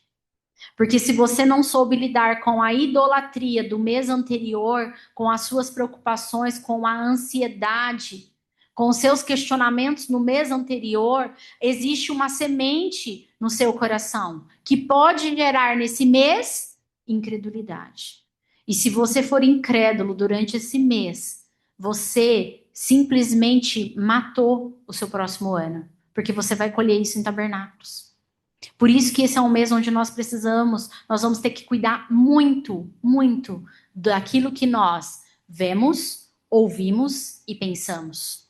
Porque se você não soube lidar com a idolatria do mês anterior, com as suas preocupações, com a ansiedade, com os seus questionamentos no mês anterior, existe uma semente no seu coração que pode gerar nesse mês incredulidade. E se você for incrédulo durante esse mês, você simplesmente matou o seu próximo ano, porque você vai colher isso em tabernáculos. Por isso que esse é um mês onde nós vamos ter que cuidar muito, muito daquilo que nós vemos, ouvimos e pensamos.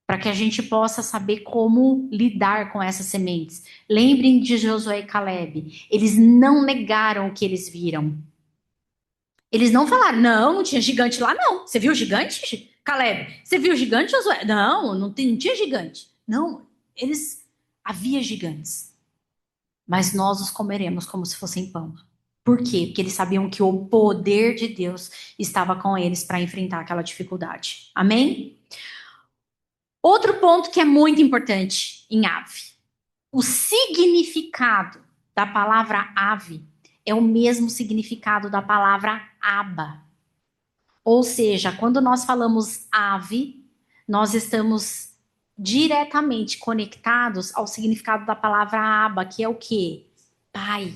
Para que a gente possa saber como lidar com essas sementes. Lembrem de Josué e Caleb. Eles não negaram o que eles viram. Eles não falaram, não tinha gigante lá, não. Você viu o gigante, Caleb? Você viu o gigante, Josué? Não tinha gigante. Não, havia gigantes. Mas nós os comeremos como se fossem pão. Por quê? Porque eles sabiam que o poder de Deus estava com eles para enfrentar aquela dificuldade. Amém? Outro ponto que é muito importante em ave. O significado da palavra ave é o mesmo significado da palavra aba. Ou seja, quando nós falamos ave, nós estamos diretamente conectados ao significado da palavra aba, que é o quê? Pai.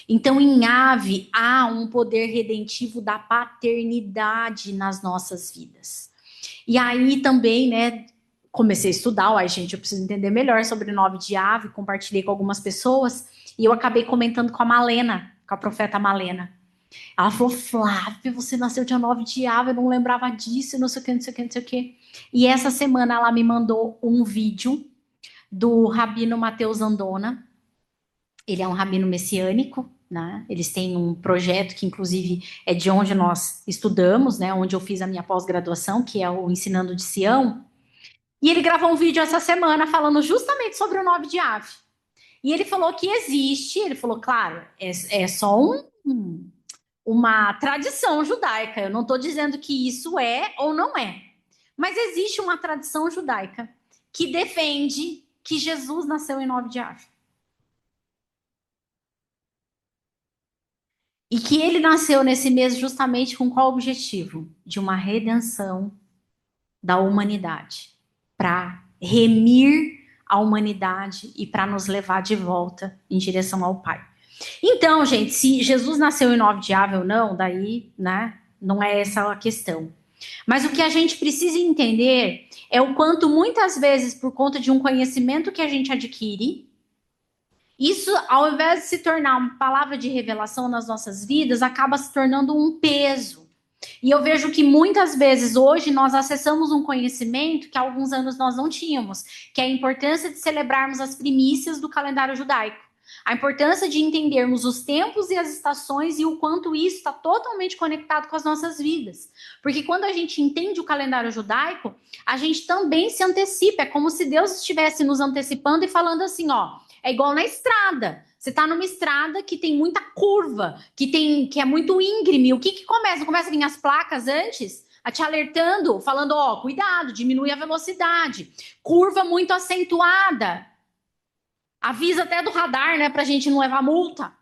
Então, em ave, há um poder redentivo da paternidade nas nossas vidas. E aí também, né, comecei a estudar, gente, eu preciso entender melhor sobre o 9 de ave, compartilhei com algumas pessoas, e eu acabei comentando com a Malena, com a profeta Malena. Ela falou, Flávia, você nasceu dia 9 de ave, eu não lembrava disso, não sei o que, não sei o que, não sei o que. E essa semana ela me mandou um vídeo do rabino Mateus Andona. Ele é um rabino messiânico, né? Eles têm um projeto que, inclusive, é de onde nós estudamos, né? Onde eu fiz a minha pós-graduação, que é o Ensinando de Sião. E ele gravou um vídeo essa semana falando justamente sobre o 9 de Ave. E ele falou que existe, ele falou, claro, é só uma tradição judaica. Eu não estou dizendo que isso é ou não é. Mas existe uma tradição judaica que defende que Jesus nasceu em 9 de Ave. E que ele nasceu nesse mês justamente com qual objetivo? De uma redenção da humanidade. Para remir a humanidade e para nos levar de volta em direção ao Pai. Então, gente, se Jesus nasceu em 9 de Ave ou não, daí, né, não é essa a questão. Mas o que a gente precisa entender é o quanto muitas vezes, por conta de um conhecimento que a gente adquire, isso, ao invés de se tornar uma palavra de revelação nas nossas vidas, acaba se tornando um peso. E eu vejo que muitas vezes hoje nós acessamos um conhecimento que há alguns anos nós não tínhamos, que é a importância de celebrarmos as primícias do calendário judaico. A importância de entendermos os tempos e as estações e o quanto isso está totalmente conectado com as nossas vidas. Porque quando a gente entende o calendário judaico, a gente também se antecipa. É como se Deus estivesse nos antecipando e falando assim, ó, é igual na estrada. Você está numa estrada que tem muita curva, que é muito íngreme. O que começa? Começa a vir as placas antes, a te alertando, falando, ó, cuidado, diminui a velocidade. Curva muito acentuada. Avisa até do radar, né, pra gente não levar multa.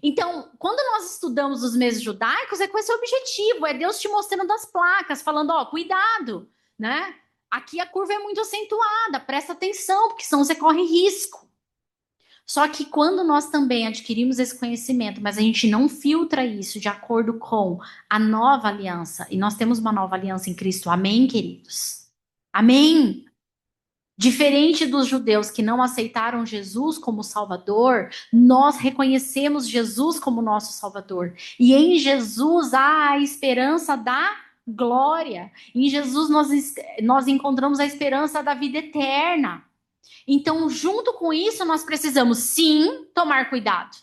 Então, quando nós estudamos os meses judaicos, é com esse objetivo, é Deus te mostrando as placas, falando, ó, cuidado, né? Aqui a curva é muito acentuada, presta atenção, porque senão você corre risco. Só que quando nós também adquirimos esse conhecimento, mas a gente não filtra isso de acordo com a nova aliança, e nós temos uma nova aliança em Cristo, amém, queridos? Amém? Diferente dos judeus que não aceitaram Jesus como Salvador, nós reconhecemos Jesus como nosso Salvador. E em Jesus há a esperança da glória. Em Jesus nós encontramos a esperança da vida eterna. Então, junto com isso, nós precisamos sim tomar cuidado.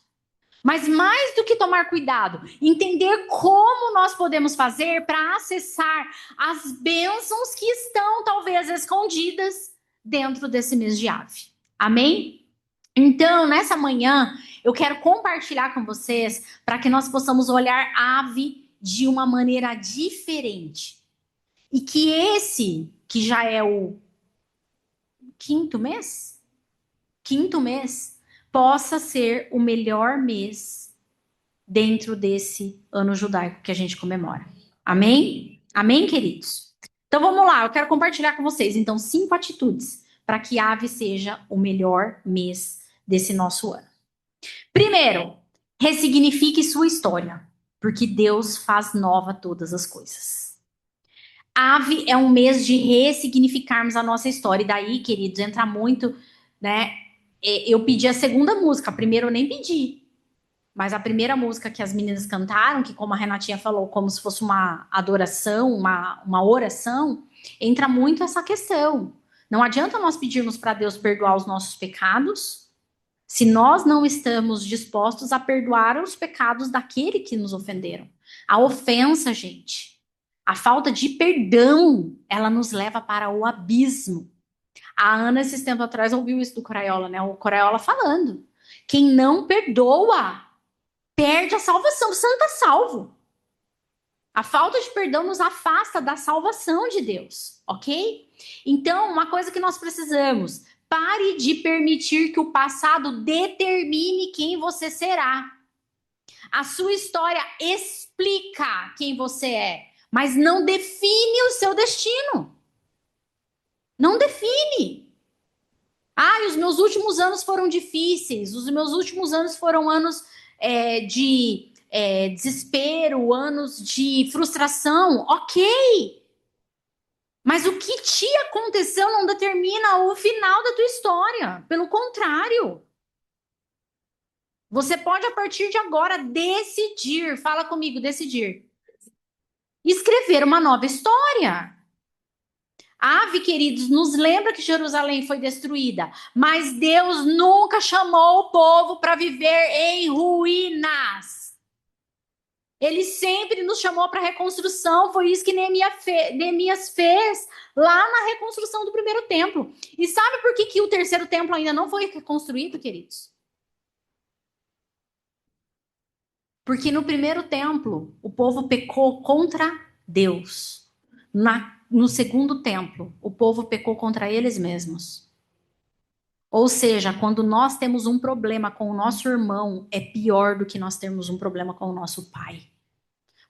Mas mais do que tomar cuidado, entender como nós podemos fazer para acessar as bênçãos que estão talvez escondidas dentro desse mês de Ave. Amém? Então, nessa manhã, eu quero compartilhar com vocês para que nós possamos olhar Ave de uma maneira diferente. E que esse, que já é o quinto mês, possa ser o melhor mês dentro desse ano judaico que a gente comemora. Amém? Amém, queridos? Então vamos lá, eu quero compartilhar com vocês, então, 5 atitudes para que Ave seja o melhor mês desse nosso ano. Primeiro, ressignifique sua história, porque Deus faz nova todas as coisas. Ave é um mês de ressignificarmos a nossa história, e daí, queridos, entra muito, né? Eu pedi a segunda música, a primeira eu nem pedi. Mas a primeira música que as meninas cantaram, que como a Renatinha falou, como se fosse uma adoração, uma oração, entra muito essa questão. Não adianta nós pedirmos para Deus perdoar os nossos pecados, se nós não estamos dispostos a perdoar os pecados daquele que nos ofenderam. A ofensa, gente, a falta de perdão, ela nos leva para o abismo. A Ana, esses tempos atrás, ouviu isso do Coraiola, né? O Coraiola falando. Quem não perdoa perde a salvação, você não está salvo. A falta de perdão nos afasta da salvação de Deus, ok? Então, uma coisa que nós precisamos, pare de permitir que o passado determine quem você será. A sua história explica quem você é, mas não define o seu destino. Não define. Ah, e os meus últimos anos foram difíceis, os meus últimos anos foram anos de desespero, anos de frustração, ok. Mas o que te aconteceu não determina o final da tua história. Pelo contrário. Você pode, a partir de agora, decidir, fala comigo, decidir. Escrever uma nova história. Ave, queridos, nos lembra que Jerusalém foi destruída, mas Deus nunca chamou o povo para viver em ruínas. Ele sempre nos chamou para reconstrução. Foi isso que Neemias fez lá na reconstrução do primeiro templo. E sabe por que o terceiro templo ainda não foi reconstruído, queridos? Porque no primeiro templo, o povo pecou contra Deus. No segundo templo, o povo pecou contra eles mesmos. Ou seja, quando nós temos um problema com o nosso irmão, é pior do que nós termos um problema com o nosso pai.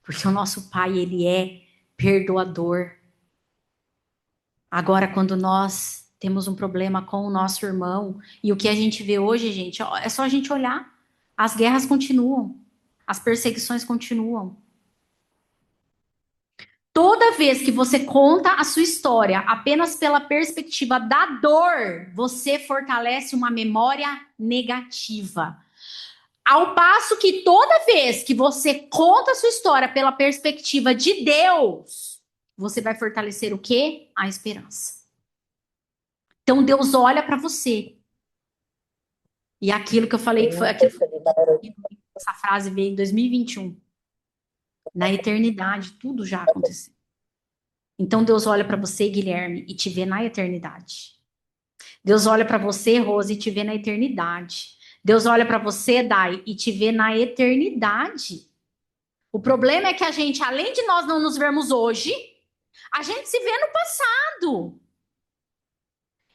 Porque o nosso pai, ele é perdoador. Agora, quando nós temos um problema com o nosso irmão, e o que a gente vê hoje, gente, é só a gente olhar. As guerras continuam. As perseguições continuam. Toda vez que você conta a sua história apenas pela perspectiva da dor, você fortalece uma memória negativa. Ao passo que toda vez que você conta a sua história pela perspectiva de Deus, você vai fortalecer o quê? A esperança. Então Deus olha para você. E aquilo que eu falei, que foi aquilo, essa frase veio em 2021. Na eternidade, tudo já aconteceu. Então Deus olha para você, Guilherme, e te vê na eternidade. Deus olha para você, Rose, e te vê na eternidade. Deus olha para você, Dai, e te vê na eternidade. O problema é que a gente, além de nós não nos vermos hoje, a gente se vê no passado.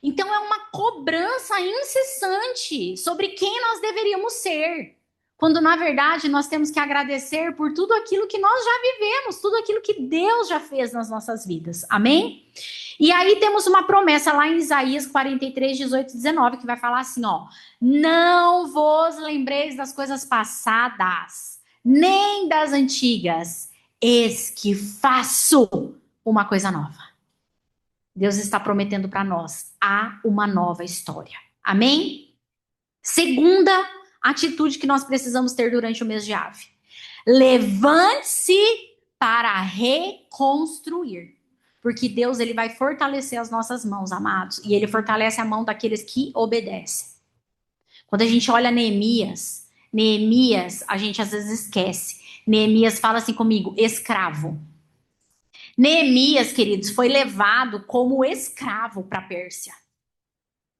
Então é uma cobrança incessante sobre quem nós deveríamos ser. Quando, na verdade, nós temos que agradecer por tudo aquilo que nós já vivemos, tudo aquilo que Deus já fez nas nossas vidas. Amém? E aí temos uma promessa lá em Isaías 43, 18 e 19, que vai falar assim, ó. Não vos lembreis das coisas passadas, nem das antigas. Eis que faço uma coisa nova. Deus está prometendo para nós. Há uma nova história. Amém? Segunda atitude que nós precisamos ter durante o mês de Ave. Levante-se para reconstruir. Porque Deus, ele vai fortalecer as nossas mãos, amados. E ele fortalece a mão daqueles que obedecem. Quando a gente olha Neemias, a gente às vezes esquece. Neemias fala assim comigo, escravo. Neemias, queridos, foi levado como escravo para a Pérsia.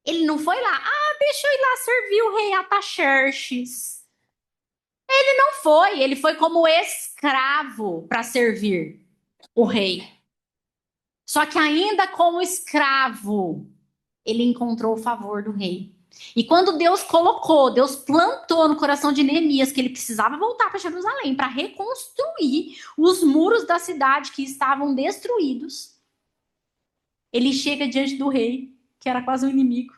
Ele não foi lá, deixa eu ir lá servir o rei Ataxerxes. Ele não foi, ele foi como escravo para servir o rei. Só que ainda como escravo, ele encontrou o favor do rei. E quando Deus plantou no coração de Neemias que ele precisava voltar para Jerusalém para reconstruir os muros da cidade que estavam destruídos, ele chega diante do rei, que era quase um inimigo,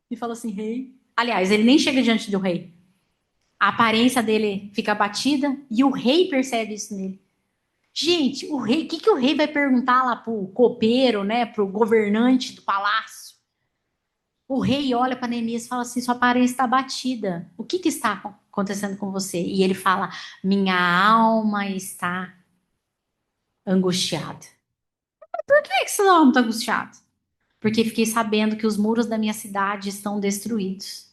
e fala assim, rei... Aliás, ele nem chega diante do rei. A aparência dele fica abatida e o rei percebe isso nele. Gente, o rei, o que o rei vai perguntar lá pro copeiro, né, pro governante do palácio? O rei olha para Neemias e fala assim, sua aparência está abatida. O que está acontecendo com você? E ele fala, minha alma está angustiada. Por que sua alma está angustiada? Porque fiquei sabendo que os muros da minha cidade estão destruídos.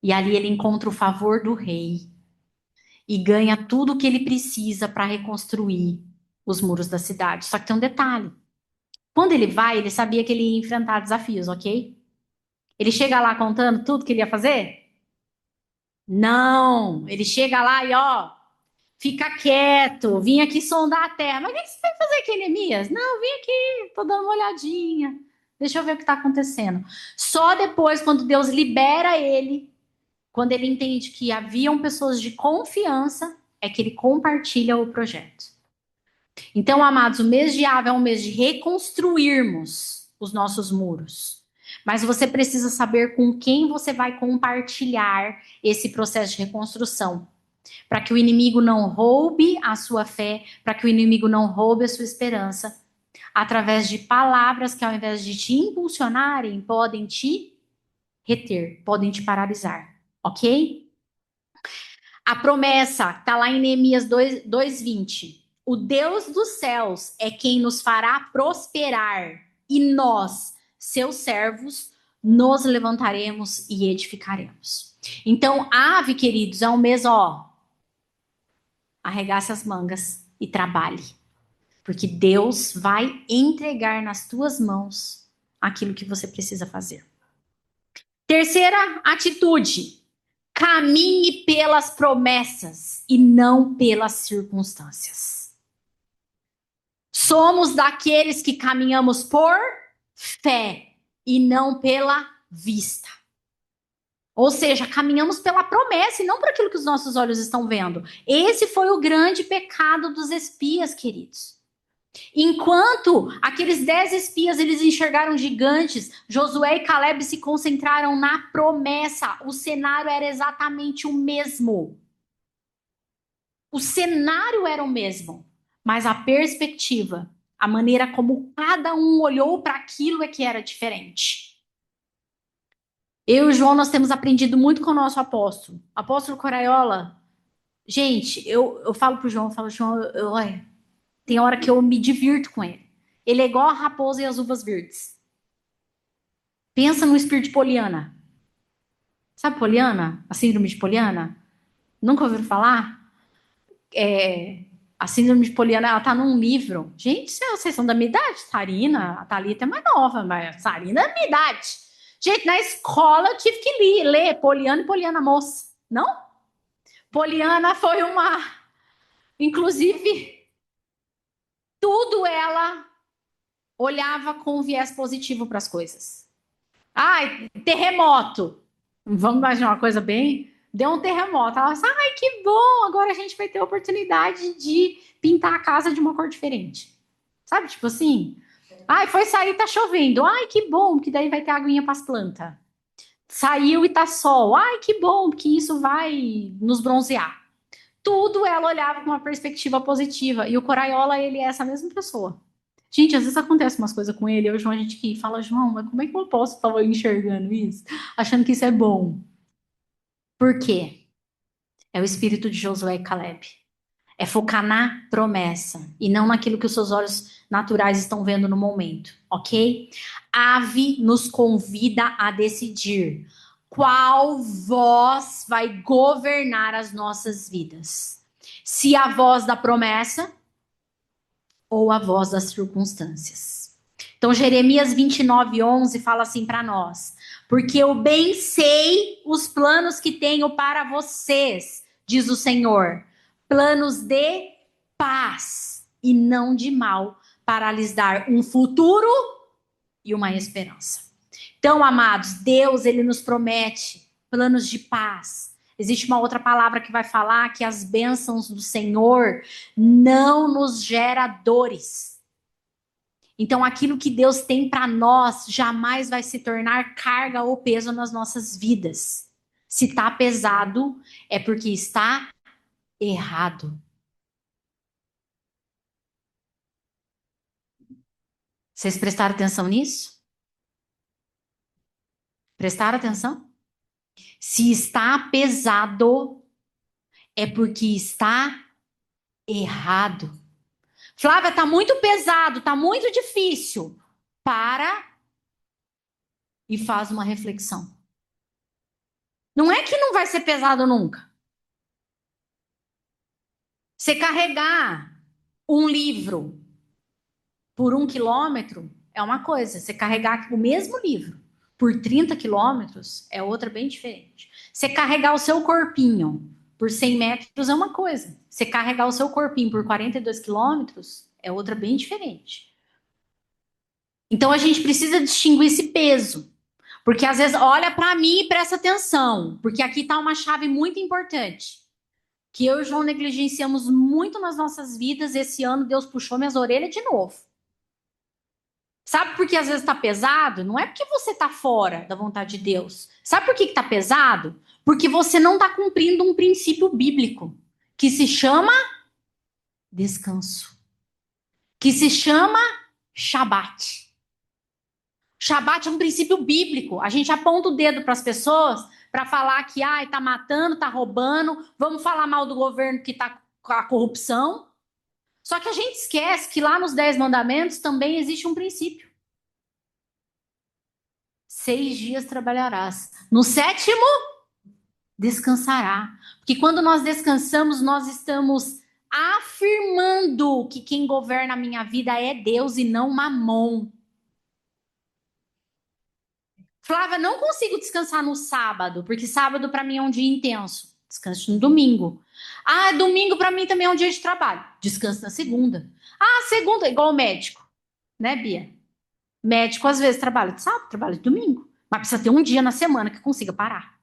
E ali ele encontra o favor do rei e ganha tudo o que ele precisa para reconstruir os muros da cidade. Só que tem um detalhe. Quando ele vai, ele sabia que ele ia enfrentar desafios, ok? Ele chega lá contando tudo que ele ia fazer? Não. Ele chega lá e, fica quieto, vim aqui sondar a terra. Mas o que você vai fazer aqui, Neemias? Não, vim aqui, tô dando uma olhadinha. Deixa eu ver o que está acontecendo. Só depois, quando Deus libera ele, quando ele entende que haviam pessoas de confiança, é que ele compartilha o projeto. Então, amados, o mês de Ave é um mês de reconstruirmos os nossos muros. Mas você precisa saber com quem você vai compartilhar esse processo de reconstrução. Para que o inimigo não roube a sua fé, para que o inimigo não roube a sua esperança, através de palavras que, ao invés de te impulsionarem, podem te reter, podem te paralisar. Ok? A promessa está lá em Neemias 2:20. O Deus dos céus é quem nos fará prosperar e nós, seus servos, nos levantaremos e edificaremos. Então, Ave, queridos, é um mês, arregace as mangas e trabalhe. Porque Deus vai entregar nas tuas mãos aquilo que você precisa fazer. Terceira atitude: caminhe pelas promessas e não pelas circunstâncias. Somos daqueles que caminhamos por fé e não pela vista. Ou seja, caminhamos pela promessa e não por aquilo que os nossos olhos estão vendo. Esse foi o grande pecado dos espias, queridos. Enquanto aqueles 10 espias eles enxergaram gigantes, Josué e Caleb se concentraram na promessa. O cenário era exatamente o mesmo. O cenário era o mesmo, mas a perspectiva, a maneira como cada um olhou para aquilo é que era diferente. Eu e o João, nós temos aprendido muito com o nosso apóstolo. Apóstolo Coraiola, gente, eu falo pro João, João, olha, tem hora que eu me divirto com ele. Ele é igual a raposa e as uvas verdes. Pensa no espírito de Poliana. Sabe Poliana? A síndrome de Poliana? Nunca ouviram falar? A síndrome de Poliana, ela tá num livro. Gente, vocês são da minha idade. Sarina, a Thalita é mais nova, mas Sarina é da minha idade. Gente, na escola eu tive que ler Poliana e Poliana Moça. Não? Poliana foi uma... Inclusive, tudo ela olhava com viés positivo para as coisas. Ai, terremoto. Vamos imaginar uma coisa bem... Deu um terremoto. Ela disse, ai, que bom, agora a gente vai ter a oportunidade de pintar a casa de uma cor diferente. Sabe, tipo assim... Ai, foi sair, tá chovendo. Ai, que bom, que daí vai ter aguinha para as plantas. Saiu e tá sol. Ai, que bom, que isso vai nos bronzear. Tudo ela olhava com uma perspectiva positiva. E o Coraiola, ele é essa mesma pessoa. Gente, às vezes acontece umas coisas com ele. Eu e o João, a gente que fala, João, mas como é que eu posso estar enxergando isso? Achando que isso é bom. Por quê? É o espírito de Josué e Caleb. É focar na promessa e não naquilo que os seus olhos naturais estão vendo no momento, ok? Ave nos convida a decidir qual voz vai governar as nossas vidas. Se a voz da promessa ou a voz das circunstâncias. Então, Jeremias 29:11 fala assim para nós: porque eu bem sei os planos que tenho para vocês, diz o Senhor, planos de paz e não de mal, para lhes dar um futuro e uma esperança. Então, amados, Deus, ele nos promete planos de paz. Existe uma outra palavra que vai falar que as bênçãos do Senhor não nos gera dores. Então, aquilo que Deus tem para nós jamais vai se tornar carga ou peso nas nossas vidas. Se está pesado, é porque está errado. Vocês prestaram atenção nisso? Prestaram atenção? Se está pesado, é porque está errado. Flávia, tá muito pesado, tá muito difícil. Para e faz uma reflexão. Não é que não vai ser pesado nunca. Você carregar um livro por 1 quilômetro é uma coisa. Você carregar o mesmo livro por 30 quilômetros é outra bem diferente. Você carregar o seu corpinho por 100 metros é uma coisa. Você carregar o seu corpinho por 42 quilômetros é outra bem diferente. Então a gente precisa distinguir esse peso. Porque às vezes, olha para mim e presta atenção. Porque aqui está uma chave muito importante. Que eu e o João negligenciamos muito nas nossas vidas. Esse ano Deus puxou minhas orelhas de novo. Sabe por que às vezes está pesado? Não é porque você está fora da vontade de Deus. Sabe por que está pesado? Porque você não está cumprindo um princípio bíblico. Que se chama descanso. Que se chama Shabat. Shabat é um princípio bíblico. A gente aponta o dedo para as pessoas para falar que tá matando, tá roubando, vamos falar mal do governo que tá com a corrupção. Só que a gente esquece que lá nos 10 mandamentos também existe um princípio. 6 dias trabalharás. No 7º, descansará. Porque quando nós descansamos, nós estamos afirmando que quem governa a minha vida é Deus e não Mamon. Flávia, não consigo descansar no sábado, porque sábado para mim é um dia intenso. Descanso no domingo. Ah, domingo para mim também é um dia de trabalho. Descanso na segunda. Ah, segunda, igual o médico, né, Bia? Médico às vezes trabalha de sábado, trabalha de domingo. Mas precisa ter um dia na semana que consiga parar.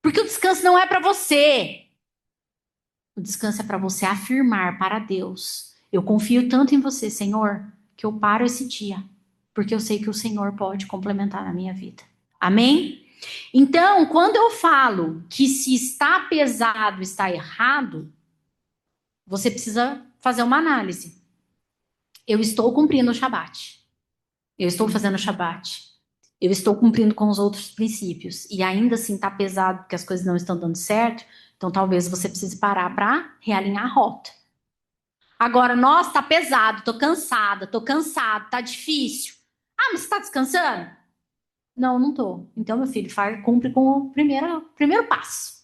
Porque o descanso não é para você. O descanso é para você afirmar para Deus: eu confio tanto em você, Senhor, que eu paro esse dia, porque eu sei que o Senhor pode complementar na minha vida. Amém? Então, quando eu falo que se está pesado, está errado, você precisa fazer uma análise. Eu estou cumprindo o Shabat. Eu estou fazendo o Shabat. Eu estou cumprindo com os outros princípios. E ainda assim está pesado porque as coisas não estão dando certo. Então talvez você precise parar para realinhar a rota. Agora, nossa, tá pesado, tô cansada, tô cansado, tá difícil. Ah, mas você tá descansando? Não, não tô. Então, meu filho, cumpre com o primeiro passo.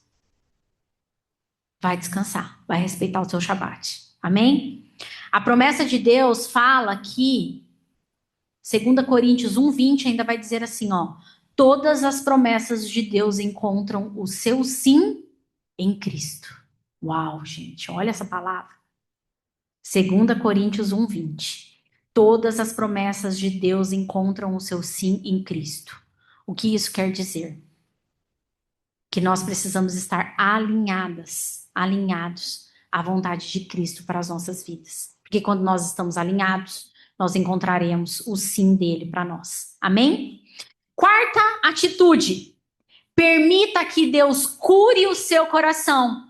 Vai descansar, vai respeitar o seu Shabat. Amém? A promessa de Deus fala que 2 Coríntios 1:20 ainda vai dizer assim, ó: todas as promessas de Deus encontram o seu sim em Cristo. Uau, gente, olha essa palavra. 2 Coríntios 1:20. Todas as promessas de Deus encontram o seu sim em Cristo. O que isso quer dizer? Que nós precisamos estar alinhados à vontade de Cristo para as nossas vidas. Porque quando nós estamos alinhados, nós encontraremos o sim dele para nós. Amém? Quarta atitude. Permita que Deus cure o seu coração.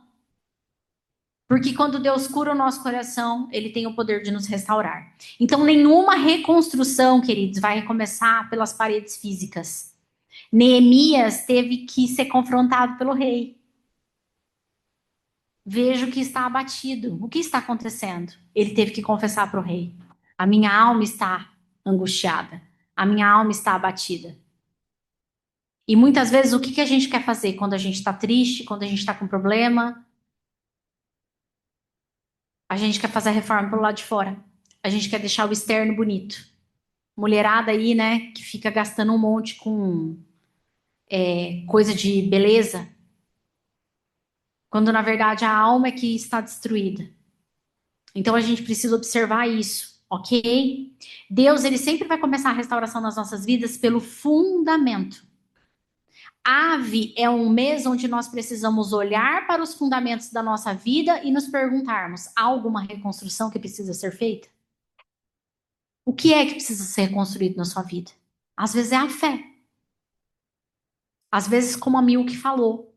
Porque quando Deus cura o nosso coração, ele tem o poder de nos restaurar. Então, nenhuma reconstrução, queridos, vai começar pelas paredes físicas. Neemias teve que ser confrontado pelo rei. Vejo que está abatido. O que está acontecendo? Ele teve que confessar para o rei: a minha alma está angustiada. A minha alma está abatida. E muitas vezes, o que a gente quer fazer quando a gente está triste, quando a gente está com problema? A gente quer fazer a reforma pelo lado de fora. A gente quer deixar o externo bonito. Mulherada aí, né, que fica gastando um monte com coisa de beleza. Quando, na verdade, a alma é que está destruída. Então, a gente precisa observar isso, ok? Deus, ele sempre vai começar a restauração nas nossas vidas pelo fundamento. Ave é um mês onde nós precisamos olhar para os fundamentos da nossa vida e nos perguntarmos: há alguma reconstrução que precisa ser feita? O que é que precisa ser reconstruído na sua vida? Às vezes é a fé. Às vezes, como a Milk falou,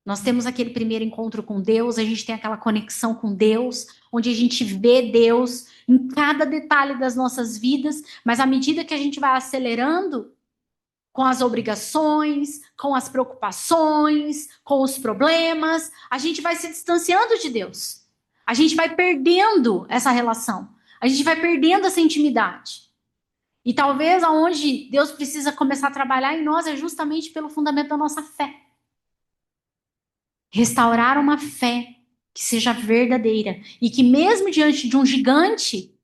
nós temos aquele primeiro encontro com Deus, a gente tem aquela conexão com Deus, onde a gente vê Deus em cada detalhe das nossas vidas, mas à medida que a gente vai acelerando, com as obrigações, com as preocupações, com os problemas, a gente vai se distanciando de Deus. A gente vai perdendo essa relação. A gente vai perdendo essa intimidade. E talvez aonde Deus precisa começar a trabalhar em nós é justamente pelo fundamento da nossa fé. Restaurar uma fé que seja verdadeira e que mesmo diante de um gigante,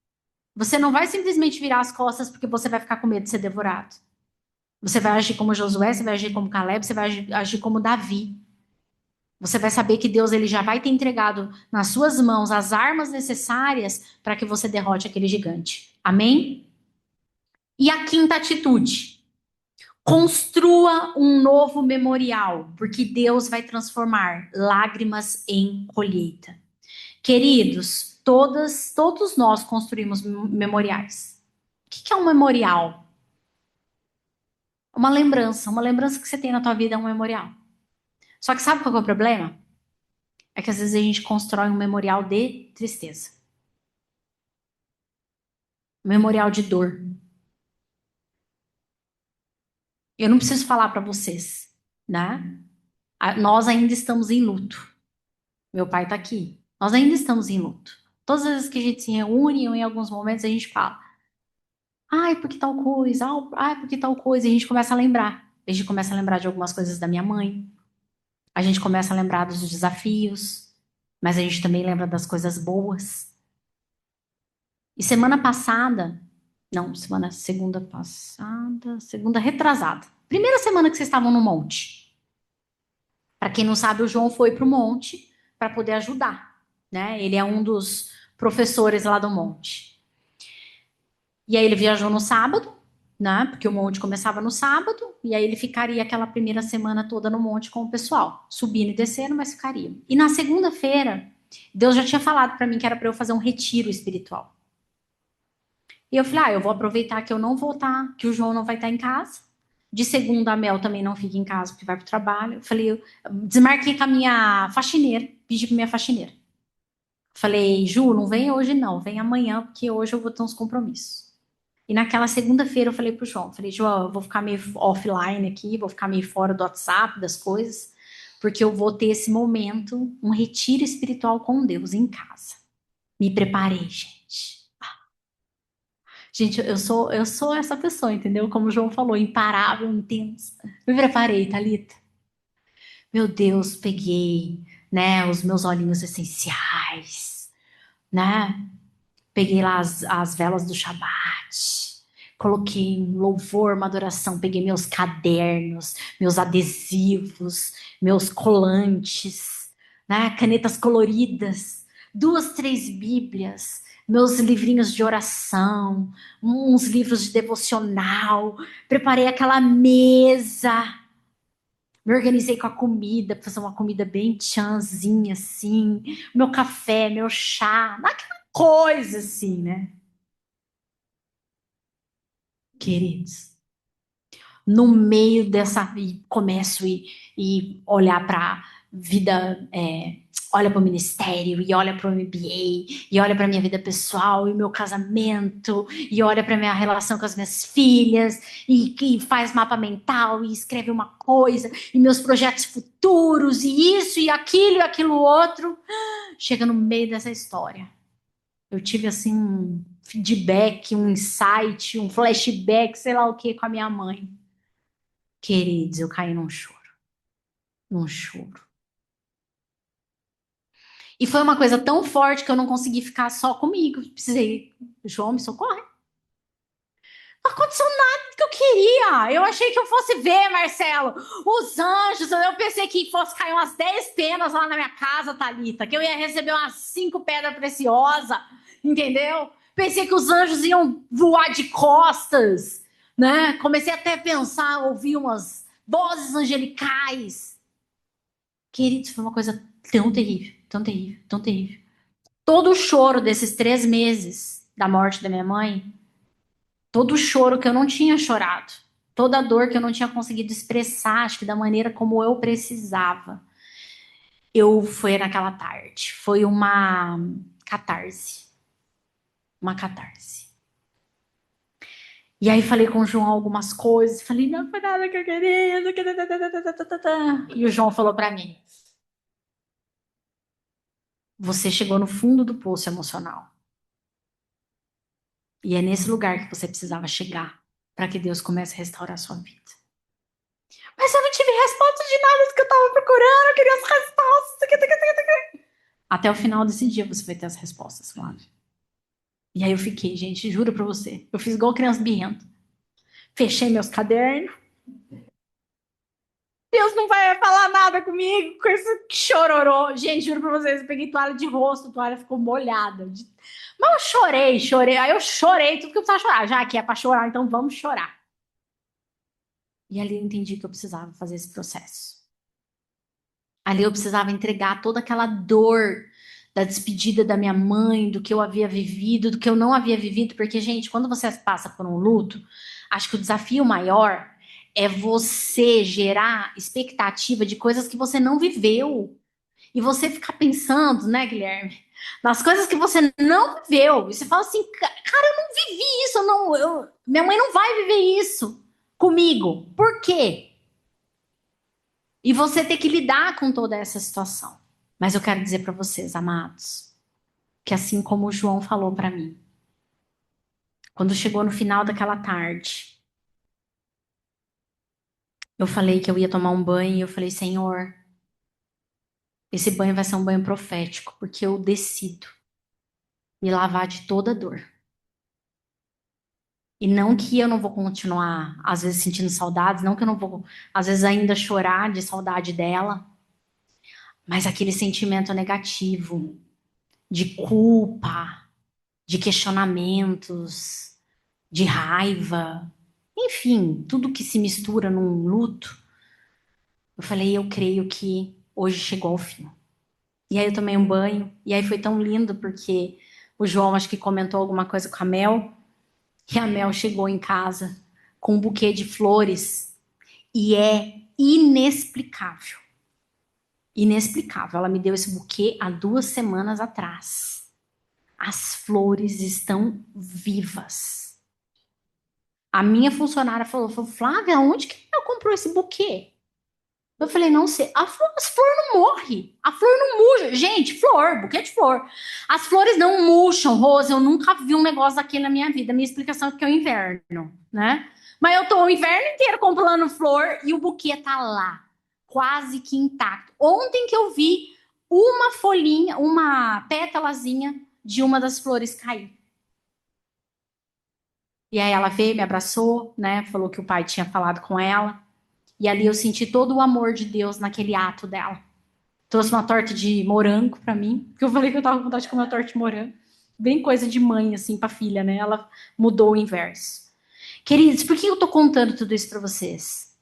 você não vai simplesmente virar as costas porque você vai ficar com medo de ser devorado. Você vai agir como Josué, você vai agir como Caleb, você vai agir como Davi. Você vai saber que Deus ele já vai ter entregado nas suas mãos as armas necessárias para que você derrote aquele gigante. Amém? E a quinta atitude. Construa um novo memorial, porque Deus vai transformar lágrimas em colheita. Queridos, todos nós construímos memoriais. O que é um memorial? Uma lembrança que você tem na tua vida é um memorial. Só que sabe qual é o problema? É que às vezes a gente constrói um memorial de tristeza. Um memorial de dor. Eu não preciso falar para vocês, né? Nós ainda estamos em luto. Meu pai tá aqui. Nós ainda estamos em luto. Todas as vezes que a gente se reúne, ou em alguns momentos, a gente fala: ai, porque tal coisa? Ai, porque tal coisa? E a gente começa a lembrar. A gente começa a lembrar de algumas coisas da minha mãe. A gente começa a lembrar dos desafios. mas a gente também lembra das coisas boas. E semana passada, não, segunda passada, segunda retrasada. Primeira semana que vocês estavam no monte. Para quem não sabe, o João foi para o monte para poder ajudar, né? Ele é um dos professores lá do monte. E aí ele viajou no sábado, né? Porque o monte começava no sábado, e aí ele ficaria aquela primeira semana toda no monte com o pessoal, subindo e descendo, mas ficaria. E na segunda-feira, Deus já tinha falado para mim que era para eu fazer um retiro espiritual. E eu falei, eu vou aproveitar que eu não vou estar, que o João não vai estar em casa. De segunda, a Mel também não fica em casa, porque vai para o trabalho. Eu falei, eu desmarquei com a minha faxineira, pedi para minha faxineira. Falei, Ju, não vem hoje não, vem amanhã, porque hoje eu vou ter uns compromissos. E naquela segunda-feira eu falei pro João, falei, João, eu vou ficar meio offline aqui, vou ficar meio fora do WhatsApp, das coisas, porque eu vou ter esse momento, um retiro espiritual com Deus em casa. Me preparei, gente. Gente, eu sou essa pessoa, entendeu? Como o João falou, imparável, intensa. Me preparei, Thalita. Meu Deus, peguei, né, os meus olhinhos essenciais, né? Peguei lá as velas do Shabat. Coloquei um louvor, uma adoração. Peguei meus cadernos, meus adesivos, meus colantes, né? Canetas coloridas, 2, 3 Bíblias, meus livrinhos de oração, uns livros de devocional. Preparei aquela mesa. Me organizei com a comida, pra fazer uma comida bem tchanzinha, assim. Meu café, meu chá, aquela coisa assim, né? Queridos, no meio dessa. E começo e olhar para vida, olha para o ministério, e olha para o MBA, e olha para minha vida pessoal, e meu casamento, e olha para minha relação com as minhas filhas, e faz mapa mental, e escreve uma coisa, e meus projetos futuros, e isso, e aquilo outro. Chega no meio dessa história. Eu tive assim um feedback, um insight, um flashback, sei lá o que, com a minha mãe. Queridos, eu caí num choro. Num choro. E foi uma coisa tão forte que eu não consegui ficar só comigo. Precisei, João, me socorre. Não aconteceu nada que eu queria. Eu achei que eu fosse ver, Marcelo, os anjos. Eu pensei que fosse cair umas 10 penas lá na minha casa, Thalita. Que eu ia receber umas 5 pedras preciosas. Entendeu? Pensei que os anjos iam voar de costas. Né? Comecei até a pensar, ouvir umas vozes angelicais. Queridos, foi uma coisa tão terrível, tão terrível, tão terrível. Todo o choro desses 3 meses da morte da minha mãe, todo o choro que eu não tinha chorado, toda a dor que eu não tinha conseguido expressar, acho que da maneira como eu precisava, eu foi naquela tarde. Foi uma catarse. Uma catarse. E aí falei com o João algumas coisas, falei, não foi nada que eu queria. E o João falou para mim, você chegou no fundo do poço emocional. E é nesse lugar que você precisava chegar para que Deus comece a restaurar a sua vida. Mas eu não tive resposta de nada do que eu estava procurando, eu queria as respostas. Até o final desse dia você vai ter as respostas, Flávia. E aí eu fiquei, gente, juro para você, eu fiz igual criança birrenta. Fechei meus cadernos. Deus não vai falar nada comigo com esse chororô. Gente, juro pra vocês, eu peguei toalha de rosto, a toalha ficou molhada. Mas eu chorei. Aí eu chorei tudo que eu precisava chorar. Já que é pra chorar, então vamos chorar. E ali eu entendi que eu precisava fazer esse processo. Ali eu precisava entregar toda aquela dor da despedida da minha mãe, do que eu havia vivido, do que eu não havia vivido. Porque, gente, quando você passa por um luto, acho que o desafio maior é você gerar expectativa de coisas que você não viveu. E você ficar pensando, né, Guilherme, nas coisas que você não viveu. E você fala assim, cara, eu não vivi isso, minha mãe não vai viver isso comigo. Por quê? E você ter que lidar com toda essa situação. Mas eu quero dizer para vocês, amados, que assim como o João falou para mim, quando chegou no final daquela tarde, eu falei que eu ia tomar um banho e eu falei, Senhor, Esse banho vai ser um banho profético, porque eu decido me lavar de toda dor. E não que eu não vou continuar, às vezes, sentindo saudades, não que eu não vou, às vezes, ainda chorar de saudade dela, mas aquele sentimento negativo, de culpa, de questionamentos, de raiva, enfim, tudo que se mistura num luto. Eu falei, eu creio que hoje chegou ao fim. E aí eu tomei um banho, e aí foi tão lindo, porque o João acho que comentou alguma coisa com a Mel, e a Mel chegou em casa com um buquê de flores, e é inexplicável. Inexplicável. Ela me deu esse buquê há 2 semanas atrás. As flores estão vivas. A minha funcionária falou, Flávia, onde que ela comprou esse buquê? Eu falei, não sei. As flores não morrem. A flor não murcha. Gente, flor, buquê de flor. As flores não murcham, Rose. Eu nunca vi um negócio daquele na minha vida. Minha explicação é que é o inverno, né? Mas eu tô o inverno inteiro comprando flor e o buquê tá lá, quase que intacto. Ontem que eu vi uma folhinha, uma pétalazinha de uma das flores cair. E aí ela veio, me abraçou, né? Falou que o pai tinha falado com ela. E ali eu senti todo o amor de Deus naquele ato dela. Trouxe uma torta de morango pra mim, porque eu falei que eu tava com vontade de comer uma torta de morango. Bem coisa de mãe, assim, pra filha, né? Ela mudou o inverso. Queridos, por que eu tô contando tudo isso pra vocês?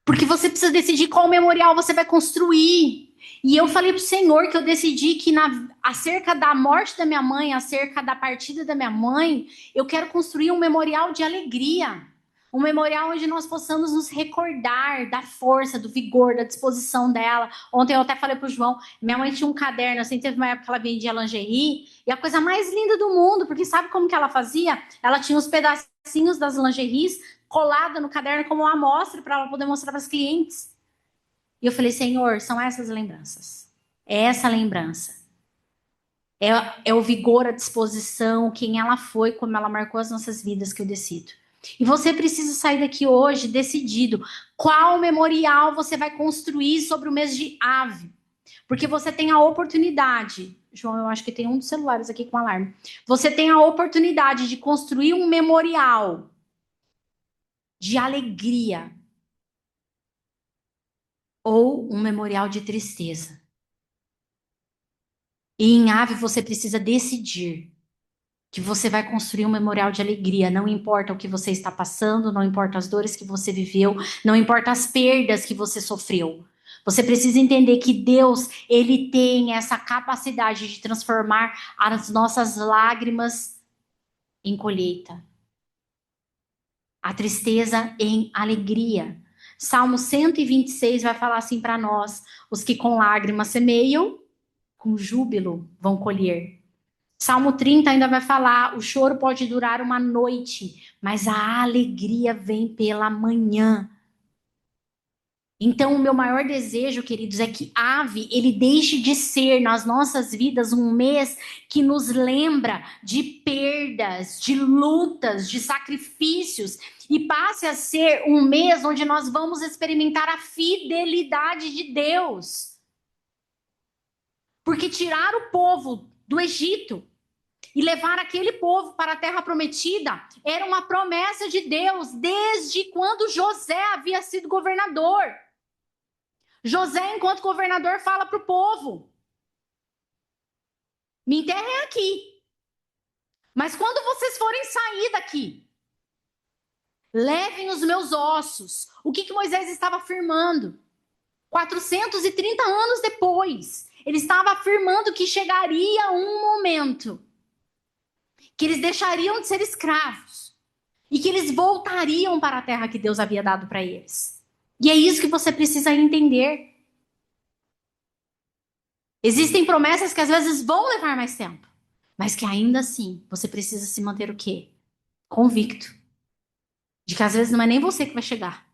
Porque você precisa decidir qual memorial você vai construir. E eu falei pro Senhor que eu decidi que acerca da morte da minha mãe, acerca da partida da minha mãe, eu quero construir um memorial de alegria. Um memorial onde nós possamos nos recordar da força, do vigor, da disposição dela. Ontem eu até falei pro João, minha mãe tinha um caderno, assim, teve uma época que ela vendia lingerie, e a coisa mais linda do mundo, porque sabe como que ela fazia? Ela tinha os pedacinhos das lingeries colada no caderno como uma amostra para ela poder mostrar para os clientes. E eu falei, Senhor, são essas lembranças. É essa lembrança. É o vigor, a disposição, quem ela foi, como ela marcou as nossas vidas que eu decido. E você precisa sair daqui hoje decidido qual memorial você vai construir sobre o mês de Ave. Porque você tem a oportunidade, João, eu acho que tem um dos celulares aqui com alarme. Você tem a oportunidade de construir um memorial de alegria ou um memorial de tristeza. E em Ave você precisa decidir que você vai construir um memorial de alegria. Não importa o que você está passando, não importa as dores que você viveu, não importa as perdas que você sofreu. Você precisa entender que Deus, ele tem essa capacidade de transformar as nossas lágrimas em colheita. A tristeza em alegria. Salmo 126 vai falar assim para nós: os que com lágrimas semeiam, com júbilo vão colher. Salmo 30 ainda vai falar: o choro pode durar uma noite, mas a alegria vem pela manhã. Então, o meu maior desejo, queridos, é que Ave, ele deixe de ser nas nossas vidas um mês que nos lembra de perdas, de lutas, de sacrifícios, e passe a ser um mês onde nós vamos experimentar a fidelidade de Deus. Porque tirar o povo do Egito e levar aquele povo para a terra prometida era uma promessa de Deus desde quando José havia sido governador. José, enquanto governador, fala para o povo: me enterrem aqui. Mas quando vocês forem sair daqui, levem os meus ossos. O que Moisés estava afirmando? 430 anos depois, ele estava afirmando que chegaria um momento que eles deixariam de ser escravos e que eles voltariam para a terra que Deus havia dado para eles. E é isso que você precisa entender. Existem promessas que às vezes vão levar mais tempo, mas que ainda assim você precisa se manter o quê? Convicto de que às vezes não é nem você que vai chegar,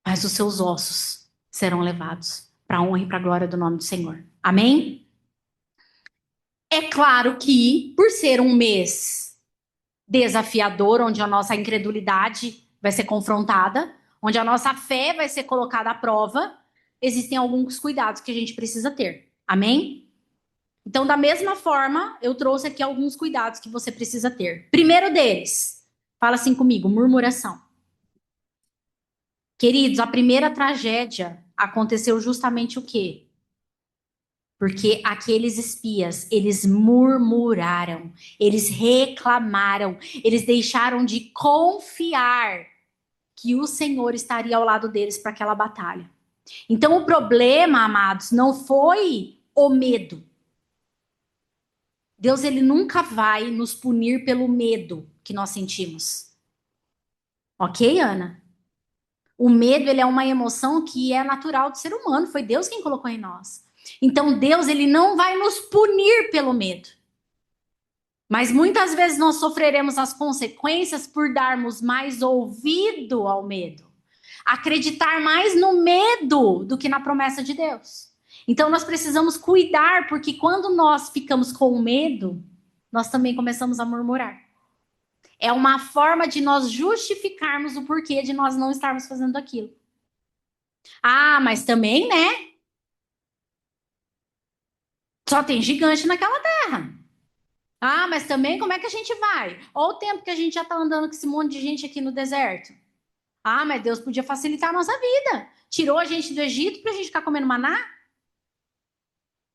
mas os seus ossos serão levados para a honra e para a glória do nome do Senhor. Amém? É claro que, por ser um mês desafiador, onde a nossa incredulidade vai ser confrontada, onde a nossa fé vai ser colocada à prova, existem alguns cuidados que a gente precisa ter. Amém? Então, da mesma forma, eu trouxe aqui alguns cuidados que você precisa ter. Primeiro deles, fala assim comigo, murmuração. Queridos, a primeira tragédia aconteceu justamente o quê? Porque aqueles espias, eles murmuraram, eles reclamaram, eles deixaram de confiar que o Senhor estaria ao lado deles para aquela batalha. Então, o problema, amados, não foi o medo. Deus, ele nunca vai nos punir pelo medo que nós sentimos. Ok, Ana? O medo, ele é uma emoção que é natural do ser humano. Foi Deus quem colocou em nós. Então, Deus, ele não vai nos punir pelo medo. Mas muitas vezes nós sofreremos as consequências por darmos mais ouvido ao medo. Acreditar mais no medo do que na promessa de Deus. Então, nós precisamos cuidar, porque quando nós ficamos com medo, nós também começamos a murmurar. É uma forma de nós justificarmos o porquê de nós não estarmos fazendo aquilo. Ah, mas também, né? Só tem gigante naquela terra. Ah, mas também como é que a gente vai? Olha o tempo que a gente já está andando com esse monte de gente aqui no deserto. Ah, mas Deus podia facilitar a nossa vida. Tirou a gente do Egito para a gente ficar comendo maná?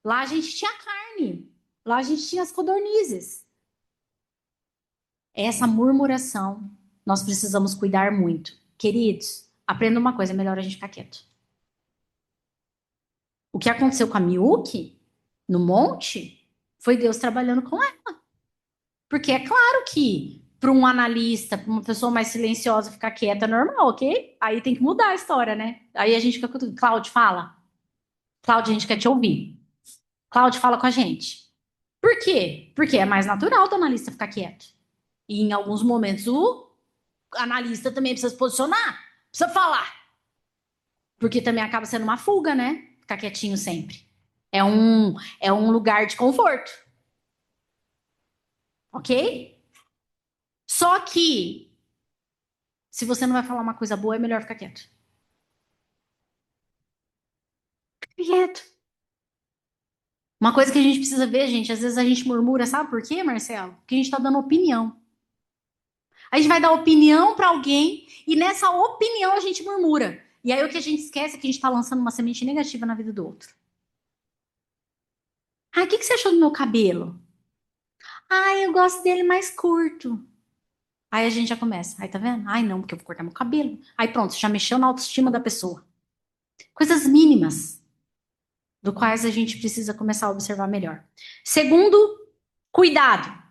Lá a gente tinha carne. Lá a gente tinha as codornizes. Essa murmuração, nós precisamos cuidar muito. Queridos, aprenda uma coisa, é melhor a gente ficar quieto. O que aconteceu com a Miyuki, no monte, foi Deus trabalhando com ela. Porque é claro que para um analista, para uma pessoa mais silenciosa ficar quieta é normal, ok? Aí tem que mudar a história, né? Aí a gente fica... Cláudio, fala. Cláudio, a gente quer te ouvir. Cláudio, fala com a gente. Por quê? Porque é mais natural do analista ficar quieto. E em alguns momentos o analista também precisa se posicionar, precisa falar. Porque também acaba sendo uma fuga, né? Ficar quietinho sempre. É um lugar de conforto. Ok? Só que, se você não vai falar uma coisa boa, é melhor ficar quieto. Fica quieto. Uma coisa que a gente precisa ver, gente, às vezes a gente murmura, sabe por quê, Marcelo? Porque a gente tá dando opinião. A gente vai dar opinião para alguém e nessa opinião a gente murmura. E aí o que a gente esquece é que a gente está lançando uma semente negativa na vida do outro. Ah, o que você achou do meu cabelo? Ah, eu gosto dele mais curto. Aí a gente já começa. Aí tá vendo? Ai, não, porque eu vou cortar meu cabelo. Aí pronto, você já mexeu na autoestima da pessoa. Coisas mínimas, do quais a gente precisa começar a observar melhor. Segundo, cuidado.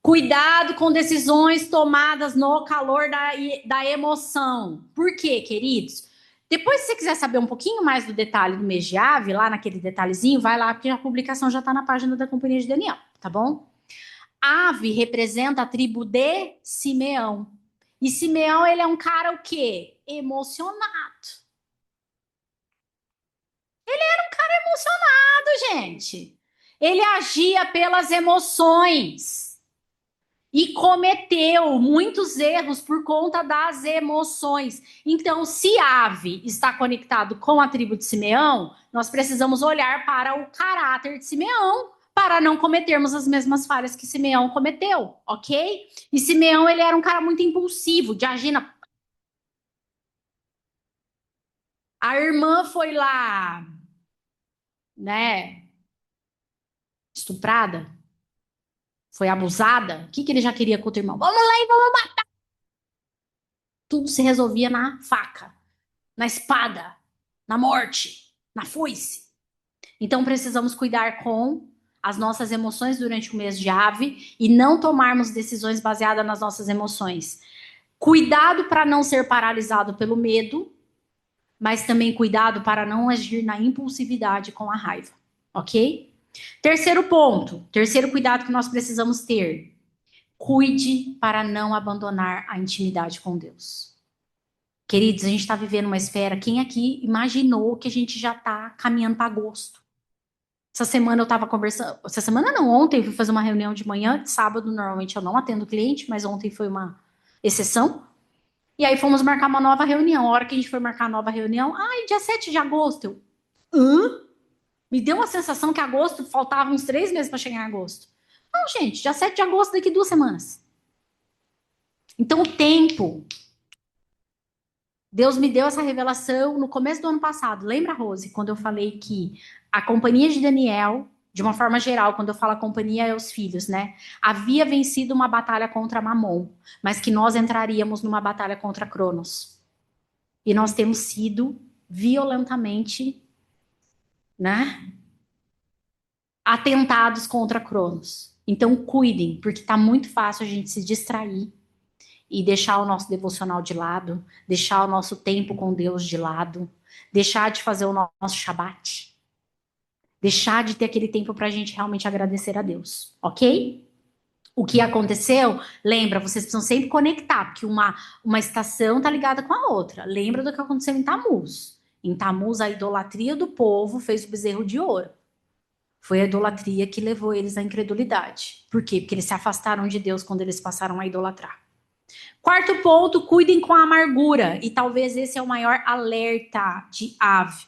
Cuidado com decisões tomadas no calor da emoção. Por quê, queridos? Depois, se você quiser saber um pouquinho mais do detalhe do mês de Ave, lá naquele detalhezinho, vai lá, porque a publicação já está na página da Companhia de Daniel, tá bom? Ave representa a tribo de Simeão. E Simeão, ele é um cara o quê? Emocionado. Ele era um cara emocionado, gente. Ele agia pelas emoções. E cometeu muitos erros por conta das emoções. Então, se Ave está conectado com a tribo de Simeão, nós precisamos olhar para o caráter de Simeão para não cometermos as mesmas falhas que Simeão cometeu, ok? E Simeão, ele era um cara muito impulsivo, de agir na... A irmã foi lá, né, estuprada, foi abusada. O que ele já queria com o irmão? Vamos lá e vamos matar. Tudo se resolvia na faca, na espada, na morte, na foice. Então precisamos cuidar com as nossas emoções durante o mês de Ave e não tomarmos decisões baseadas nas nossas emoções. Cuidado para não ser paralisado pelo medo, mas também cuidado para não agir na impulsividade com a raiva, ok? Terceiro ponto, terceiro cuidado que nós precisamos ter. Cuide para não abandonar a intimidade com Deus. Queridos, a gente está vivendo uma esfera. Quem aqui imaginou que a gente já está caminhando para agosto? Essa semana eu estava conversando. Essa semana não, ontem eu fui fazer uma reunião de manhã. Sábado, normalmente eu não atendo cliente, mas ontem foi uma exceção. E aí fomos marcar uma nova reunião. A hora que a gente foi marcar a nova reunião, ai, dia 7 de agosto. Eu, hã? Me deu uma sensação que agosto, faltavam uns 3 meses para chegar em agosto. Não, gente, dia 7 de agosto, daqui 2 semanas. Então, o tempo. Deus me deu essa revelação no começo do ano passado. Lembra, Rose, quando eu falei que a companhia de Daniel, de uma forma geral, quando eu falo a companhia é os filhos, né? Havia vencido uma batalha contra Mamon, mas que nós entraríamos numa batalha contra Cronos. E nós temos sido violentamente, né? Atentados contra Cronos. Então, cuidem, porque tá muito fácil a gente se distrair e deixar o nosso devocional de lado, deixar o nosso tempo com Deus de lado, deixar de fazer o nosso Shabat, deixar de ter aquele tempo para a gente realmente agradecer a Deus, ok? O que aconteceu, lembra, vocês precisam sempre conectar, porque uma estação tá ligada com a outra. Lembra do que aconteceu em Tamuz. Em Tamuz, a idolatria do povo fez o bezerro de ouro. Foi a idolatria que levou eles à incredulidade. Por quê? Porque eles se afastaram de Deus quando eles passaram a idolatrar. Quarto ponto, cuidem com a amargura. E talvez esse é o maior alerta de ave.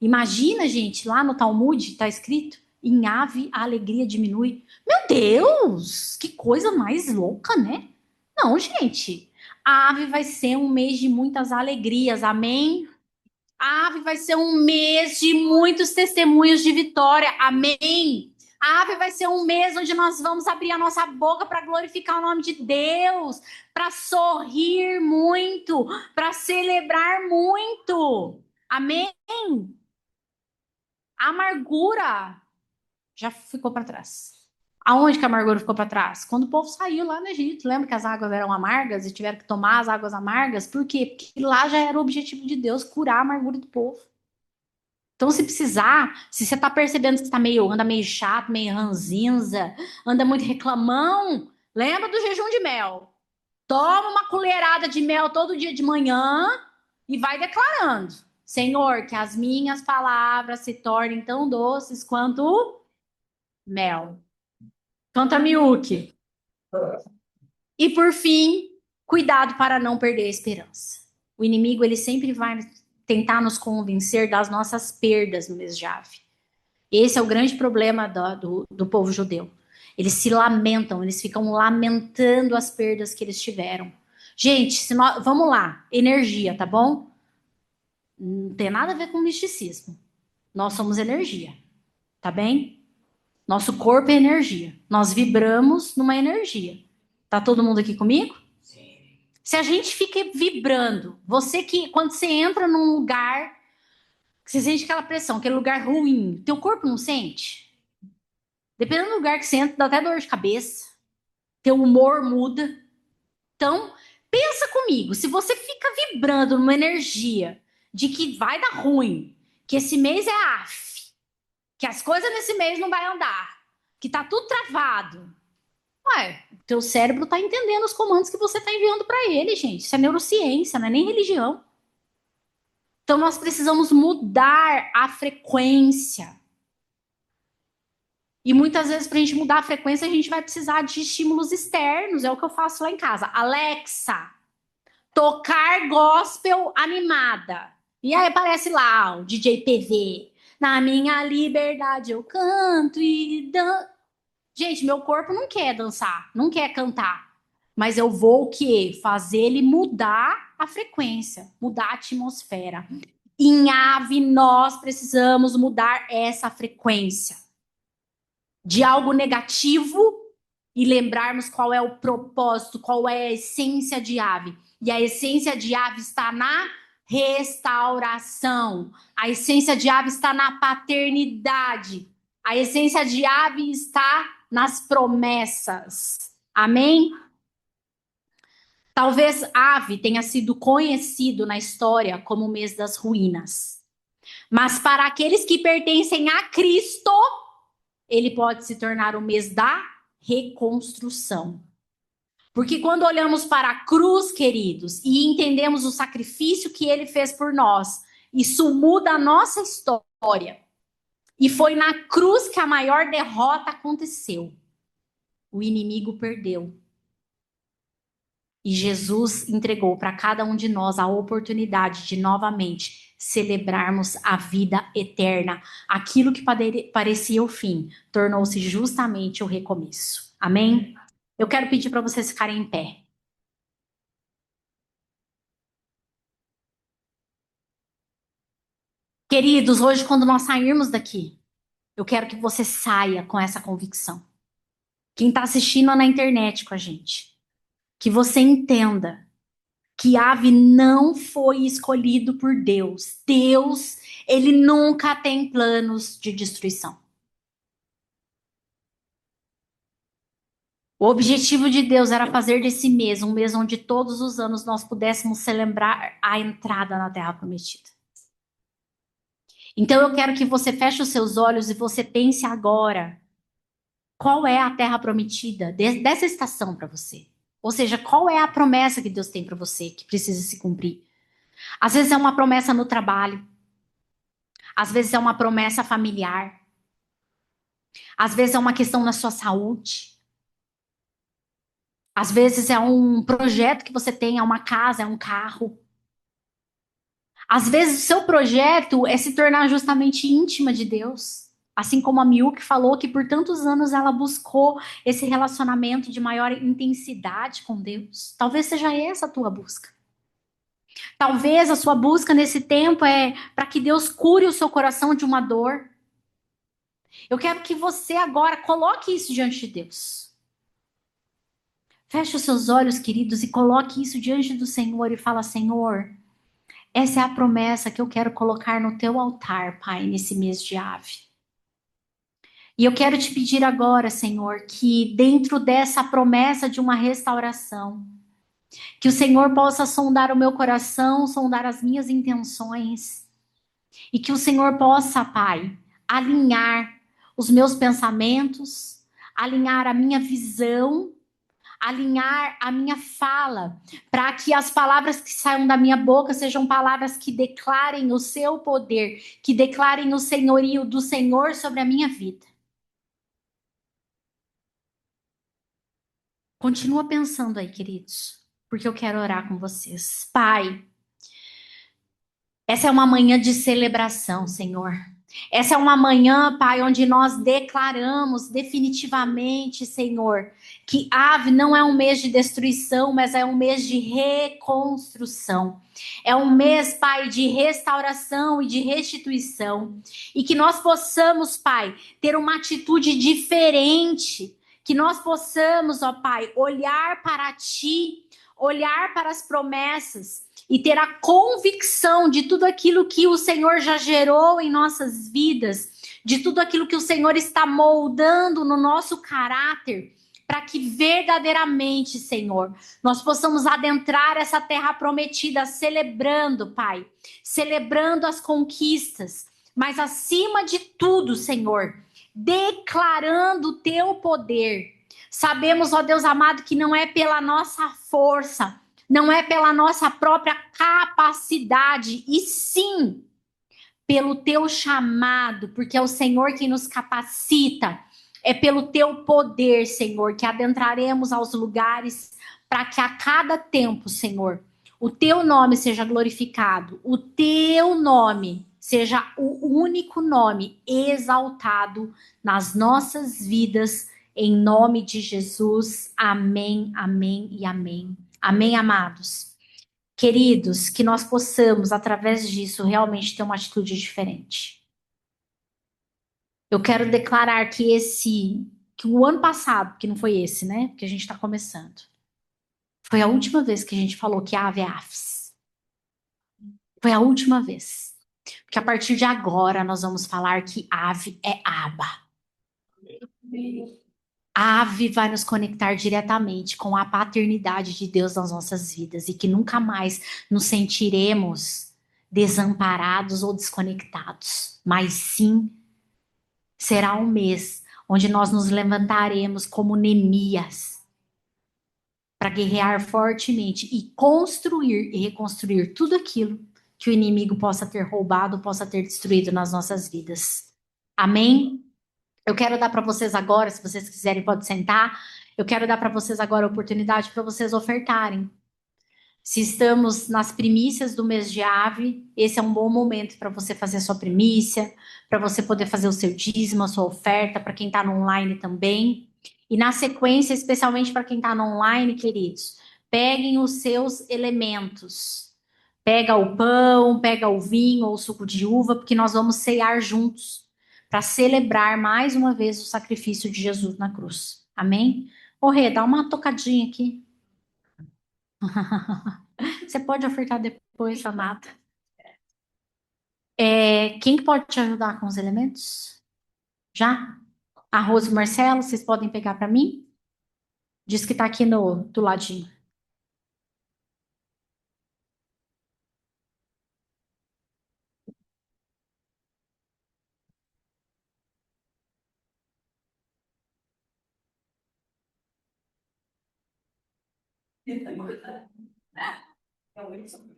Imagina, gente, lá no Talmud está escrito: em ave a alegria diminui. Meu Deus, que coisa mais louca, né? Não, gente. A ave vai ser um mês de muitas alegrias, amém? A ave vai ser um mês de muitos testemunhos de vitória, amém? A ave vai ser um mês onde nós vamos abrir a nossa boca para glorificar o nome de Deus, para sorrir muito, para celebrar muito, amém? A amargura já ficou para trás. Aonde que a amargura ficou para trás? Quando o povo saiu lá no Egito. Lembra que as águas eram amargas e tiveram que tomar as águas amargas? Por quê? Porque lá já era o objetivo de Deus, curar a amargura do povo. Então, se precisar, se você está percebendo que anda meio chato, meio ranzinza, anda muito reclamão, lembra do jejum de mel. Toma uma colherada de mel todo dia de manhã e vai declarando: Senhor, que as minhas palavras se tornem tão doces quanto mel. Quanto a miúque. E por fim, cuidado para não perder a esperança. O inimigo, ele sempre vai tentar nos convencer das nossas perdas no mês de Ave. Esse é o grande problema do povo judeu. Eles se lamentam, eles ficam lamentando as perdas que eles tiveram. Gente, vamos lá, energia, tá bom? Não tem nada a ver com misticismo. Nós somos energia, tá bem? Nosso corpo é energia. Nós vibramos numa energia. Tá todo mundo aqui comigo? Sim. Se a gente fica vibrando, quando você entra num lugar, você sente aquela pressão, aquele lugar ruim, teu corpo não sente? Dependendo do lugar que você entra, dá até dor de cabeça. Teu humor muda. Então, pensa comigo, se você fica vibrando numa energia de que vai dar ruim, que esse mês é af, que as coisas nesse mês não vai andar, que tá tudo travado. Ué, teu cérebro tá entendendo os comandos que você tá enviando para ele, gente. Isso é neurociência, não é nem religião. Então nós precisamos mudar a frequência. E muitas vezes, para a gente mudar a frequência, a gente vai precisar de estímulos externos. É o que eu faço lá em casa. Alexa, tocar gospel animada. E aí aparece lá o DJ PV. Na minha liberdade eu canto e danço. Gente, meu corpo não quer dançar, não quer cantar. Mas eu vou o quê? Fazer ele mudar a frequência, mudar a atmosfera. Em ave, nós precisamos mudar essa frequência de algo negativo e lembrarmos qual é o propósito, qual é a essência de ave. E a essência de ave está na restauração. A essência de ave está na paternidade. A essência de ave está nas promessas. Amém? Talvez ave tenha sido conhecido na história como o mês das ruínas. Mas para aqueles que pertencem a Cristo, ele pode se tornar o mês da reconstrução. Porque quando olhamos para a cruz, queridos, e entendemos o sacrifício que ele fez por nós, isso muda a nossa história. E foi na cruz que a maior derrota aconteceu. O inimigo perdeu. E Jesus entregou para cada um de nós a oportunidade de novamente celebrarmos a vida eterna. Aquilo que parecia o fim tornou-se justamente o recomeço. Amém? Eu quero pedir para vocês ficarem em pé. Queridos, hoje quando nós sairmos daqui, eu quero que você saia com essa convicção. Quem está assistindo na internet com a gente, que você entenda que Ave não foi escolhido por Deus. Deus, ele nunca tem planos de destruição. O objetivo de Deus era fazer desse mês um mês onde todos os anos nós pudéssemos celebrar a entrada na Terra Prometida. Então eu quero que você feche os seus olhos e você pense agora, qual é a Terra Prometida dessa estação para você? Ou seja, qual é a promessa que Deus tem para você que precisa se cumprir? Às vezes é uma promessa no trabalho. Às vezes é uma promessa familiar. Às vezes é uma questão na sua saúde. Às vezes é um projeto que você tem, é uma casa, é um carro. Às vezes o seu projeto é se tornar justamente íntima de Deus. Assim como a Miuk falou que por tantos anos ela buscou esse relacionamento de maior intensidade com Deus. Talvez seja essa a tua busca. Talvez a sua busca nesse tempo é para que Deus cure o seu coração de uma dor. Eu quero que você agora coloque isso diante de Deus. Feche os seus olhos, queridos, e coloque isso diante do Senhor e fala: Senhor, essa é a promessa que eu quero colocar no teu altar, Pai, nesse mês de Ave. E eu quero te pedir agora, Senhor, que dentro dessa promessa de uma restauração, que o Senhor possa sondar o meu coração, sondar as minhas intenções, e que o Senhor possa, Pai, alinhar os meus pensamentos, alinhar a minha visão, alinhar a minha fala, para que as palavras que saiam da minha boca sejam palavras que declarem o seu poder, que declarem o senhorio do Senhor sobre a minha vida. Continua pensando aí, queridos, porque eu quero orar com vocês. Pai, essa é uma manhã de celebração, Senhor. Essa é uma manhã, Pai, onde nós declaramos definitivamente, Senhor, que Ave não é um mês de destruição, mas é um mês de reconstrução. É um mês, Pai, de restauração e de restituição. E que nós possamos, Pai, ter uma atitude diferente. Que nós possamos, ó Pai, olhar para Ti, olhar para as promessas e ter a convicção de tudo aquilo que o Senhor já gerou em nossas vidas, de tudo aquilo que o Senhor está moldando no nosso caráter, para que verdadeiramente, Senhor, nós possamos adentrar essa terra prometida celebrando, Pai, celebrando as conquistas, mas acima de tudo, Senhor, declarando o teu poder. Sabemos, ó Deus amado, que não é pela nossa força, não é pela nossa própria capacidade, e sim pelo teu chamado, porque é o Senhor quem nos capacita. É pelo teu poder, Senhor, que adentraremos aos lugares para que a cada tempo, Senhor, o teu nome seja glorificado, o teu nome seja o único nome exaltado nas nossas vidas, em nome de Jesus. Amém, amém e amém. Amém, amados. Queridos, que nós possamos, através disso, realmente ter uma atitude diferente. Eu quero declarar que o ano passado, que não foi esse, né? Porque a gente está começando, foi a última vez que a gente falou que Ave é Aves. Foi a última vez. Porque a partir de agora nós vamos falar que Ave é Aba. A Ave vai nos conectar diretamente com a paternidade de Deus nas nossas vidas e que nunca mais nos sentiremos desamparados ou desconectados, mas sim será um mês onde nós nos levantaremos como Neemias para guerrear fortemente e construir e reconstruir tudo aquilo que o inimigo possa ter roubado, possa ter destruído nas nossas vidas. Amém? Eu quero dar para vocês agora, se vocês quiserem, pode sentar. Eu quero dar para vocês agora a oportunidade para vocês ofertarem. Se estamos nas primícias do mês de Ave, esse é um bom momento para você fazer a sua primícia, para você poder fazer o seu dízimo, a sua oferta, para quem está no online também. E na sequência, especialmente para quem está no online, queridos, peguem os seus elementos. Pega o pão, pega o vinho ou o suco de uva, porque nós vamos cear juntos para celebrar mais uma vez o sacrifício de Jesus na cruz. Amém? Ô Rê, dá uma tocadinha aqui. Você pode ofertar depois, amada. Quem que pode te ajudar com os elementos? Já? Arroz e Marcelo, vocês podem pegar para mim? Diz que tá aqui do ladinho.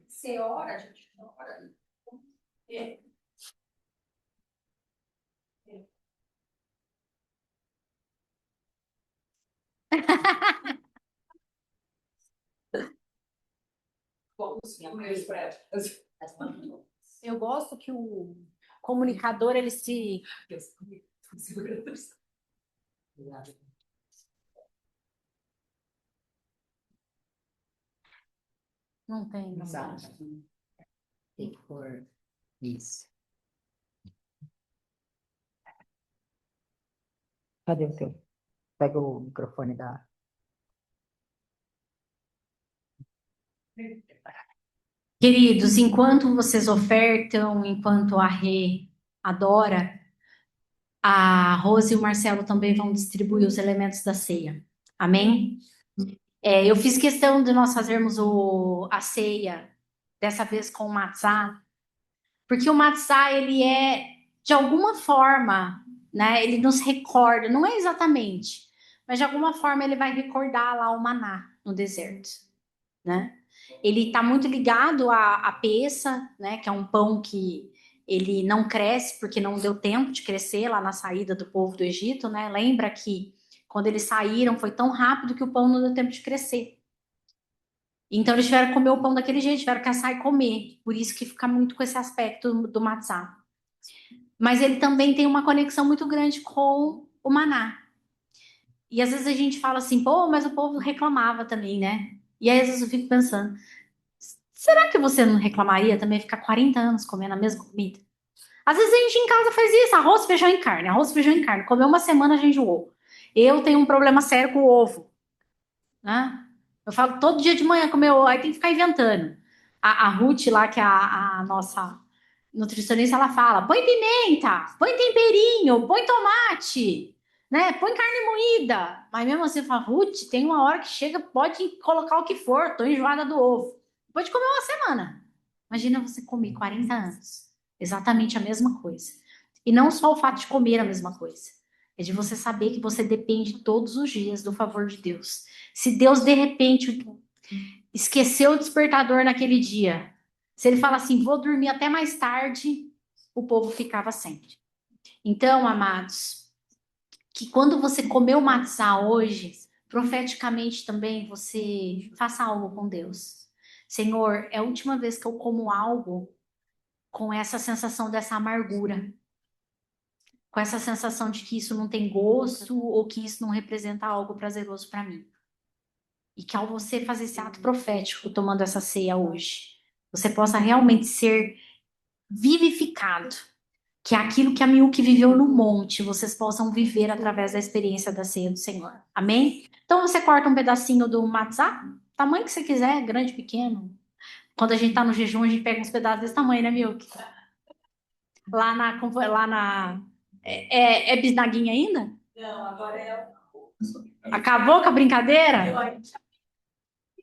Você ora, gente, ora. Eu gosto que o comunicador, ele se... Não tem, não. Tem que pôr isso. Cadê o teu? Pega o microfone da... Queridos, enquanto vocês ofertam, enquanto a Rê adora, a Rose e o Marcelo também vão distribuir os elementos da ceia. Amém? Eu fiz questão de nós fazermos a ceia, dessa vez com o matzá, porque o matzá, ele é, de alguma forma, né, ele nos recorda, não é exatamente, mas de alguma forma ele vai recordar lá o maná no deserto, né? Ele está muito ligado à peça, né, que é um pão que ele não cresce porque não deu tempo de crescer lá na saída do povo do Egito, né? Lembra que quando eles saíram foi tão rápido que o pão não deu tempo de crescer. Então eles tiveram que comer o pão daquele jeito, tiveram que assar e comer. Por isso que fica muito com esse aspecto do matzá. Mas ele também tem uma conexão muito grande com o maná. E às vezes a gente fala assim, pô, mas o povo reclamava também, né? E aí às vezes eu fico pensando, será que você não reclamaria também ficar 40 anos comendo a mesma comida? Às vezes a gente em casa faz isso, arroz, feijão e carne, arroz, feijão e carne. Comeu uma semana, a gente enjoou. Eu tenho um problema sério com o ovo, né? Eu falo todo dia de manhã comer ovo, aí tem que ficar inventando. A Ruth lá, que é a nossa nutricionista, ela fala, põe pimenta, põe temperinho, põe tomate, né? Põe carne moída. Mas mesmo assim, eu falo, Ruth, tem uma hora que chega, pode colocar o que for, tô enjoada do ovo. Pode comer uma semana. Imagina você comer 40 anos. Exatamente a mesma coisa. E não só o fato de comer a mesma coisa. É de você saber que você depende todos os dias do favor de Deus. Se Deus, de repente, esqueceu o despertador naquele dia, se ele fala assim, vou dormir até mais tarde, o povo ficava sempre. Então, amados, que quando você comer o matzá hoje, profeticamente também você faça algo com Deus. Senhor, é a última vez que eu como algo com essa sensação dessa amargura, com essa sensação de que isso não tem gosto ou que isso não representa algo prazeroso para mim. E que ao você fazer esse ato profético, tomando essa ceia hoje, você possa realmente ser vivificado. Que aquilo que a Milk viveu no monte, vocês possam viver através da experiência da ceia do Senhor. Amém? Então você corta um pedacinho do matzá, tamanho que você quiser, grande, pequeno. Quando a gente tá no jejum, a gente pega uns pedaços desse tamanho, né, Milk? Lá na é bisnaguinha ainda? Não, agora é. Acabou com a brincadeira?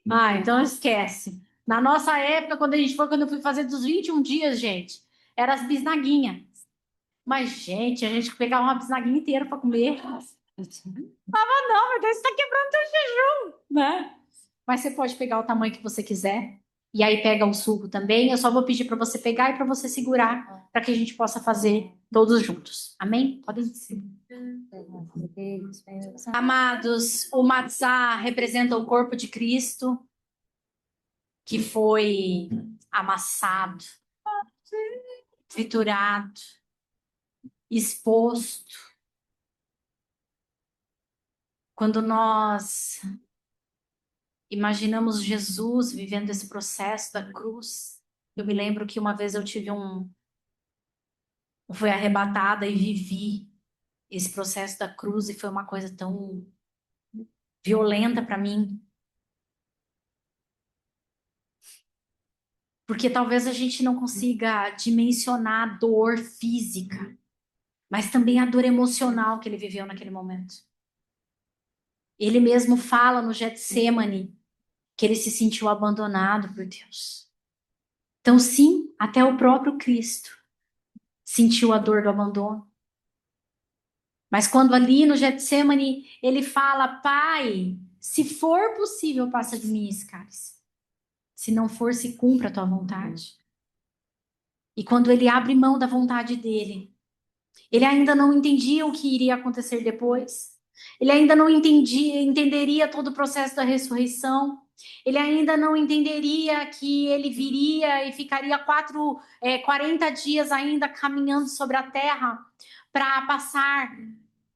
Ah, então esquece. Na nossa época, quando eu fui fazer dos 21 dias, gente, era as bisnaguinhas. Mas, gente, a gente pegava uma bisnaguinha inteira para comer. Não, mas você está quebrando teu jejum, né? Mas você pode pegar o tamanho que você quiser. E aí pega o suco também. Eu só vou pedir para você pegar e para você segurar, para que a gente possa fazer todos juntos. Amém? Podem ser. Amados, o matzá representa o corpo de Cristo. que foi amassado, triturado, exposto. Quando nós imaginamos Jesus vivendo esse processo da cruz, eu me lembro que uma vez eu fui arrebatada e vivi esse processo da cruz e foi uma coisa tão violenta para mim. Porque talvez a gente não consiga dimensionar a dor física, mas também a dor emocional que ele viveu naquele momento. Ele mesmo fala no Getsemane que ele se sentiu abandonado por Deus. Então, sim, até o próprio Cristo sentiu a dor do abandono. Mas quando ali no Getsemane ele fala: Pai, se for possível, passa de mim esse cálice. Se não for, se cumpra a tua vontade. E quando ele abre mão da vontade dele, ele ainda não entendia o que iria acontecer depois. Ele ainda não entenderia todo o processo da ressurreição. Ele ainda não entenderia que ele viria e ficaria 40 dias ainda caminhando sobre a terra para passar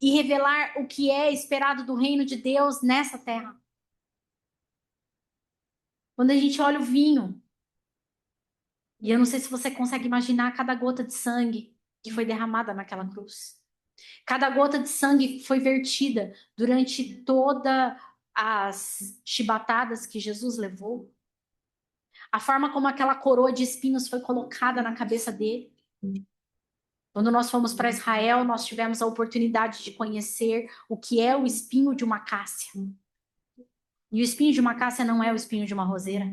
e revelar o que é esperado do reino de Deus nessa terra. Quando a gente olha o vinho, e eu não sei se você consegue imaginar cada gota de sangue que foi derramada naquela cruz. Cada gota de sangue foi vertida durante todas as chibatadas que Jesus levou. A forma como aquela coroa de espinhos foi colocada na cabeça dele. Quando nós fomos para Israel, nós tivemos a oportunidade de conhecer o que é o espinho de uma cássia. E o espinho de uma cássia não é o espinho de uma roseira.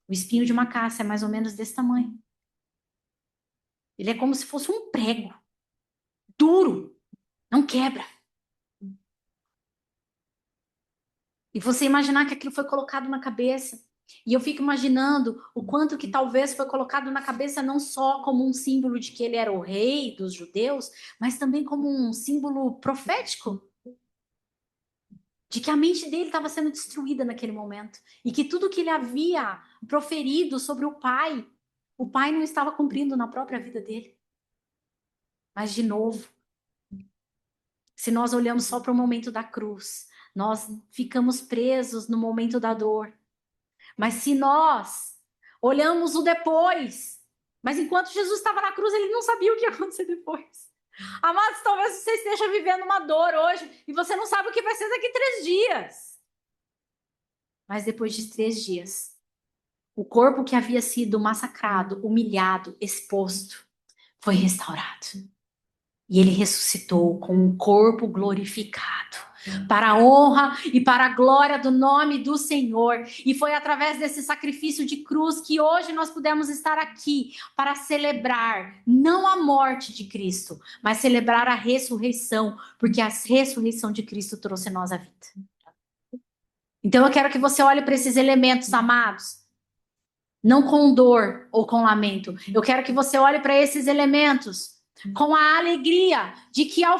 O espinho de uma cássia é mais ou menos desse tamanho. Ele é como se fosse um prego. Duro. Não quebra. E você imaginar que aquilo foi colocado na cabeça. E eu fico imaginando o quanto que talvez foi colocado na cabeça não só como um símbolo de que ele era o rei dos judeus, mas também como um símbolo profético de que a mente dele estava sendo destruída naquele momento e que tudo que ele havia proferido sobre o pai não estava cumprindo na própria vida dele. Mas de novo, se nós olhamos só para o momento da cruz, nós ficamos presos no momento da dor. Mas se nós olhamos o depois, mas enquanto Jesus estava na cruz, ele não sabia o que ia acontecer depois. Amados, talvez você esteja vivendo uma dor hoje e você não sabe o que vai ser daqui 3 dias. Mas depois de 3 dias, o corpo que havia sido massacrado, humilhado, exposto, foi restaurado. E ele ressuscitou com um corpo glorificado, para a honra e para a glória do nome do Senhor. E foi através desse sacrifício de cruz que hoje nós pudemos estar aqui para celebrar não a morte de Cristo, mas celebrar a ressurreição, porque a ressurreição de Cristo trouxe a nós a vida. Então eu quero que você olhe para esses elementos, amados, não com dor ou com lamento. Eu quero que você olhe para esses elementos com a alegria de que ao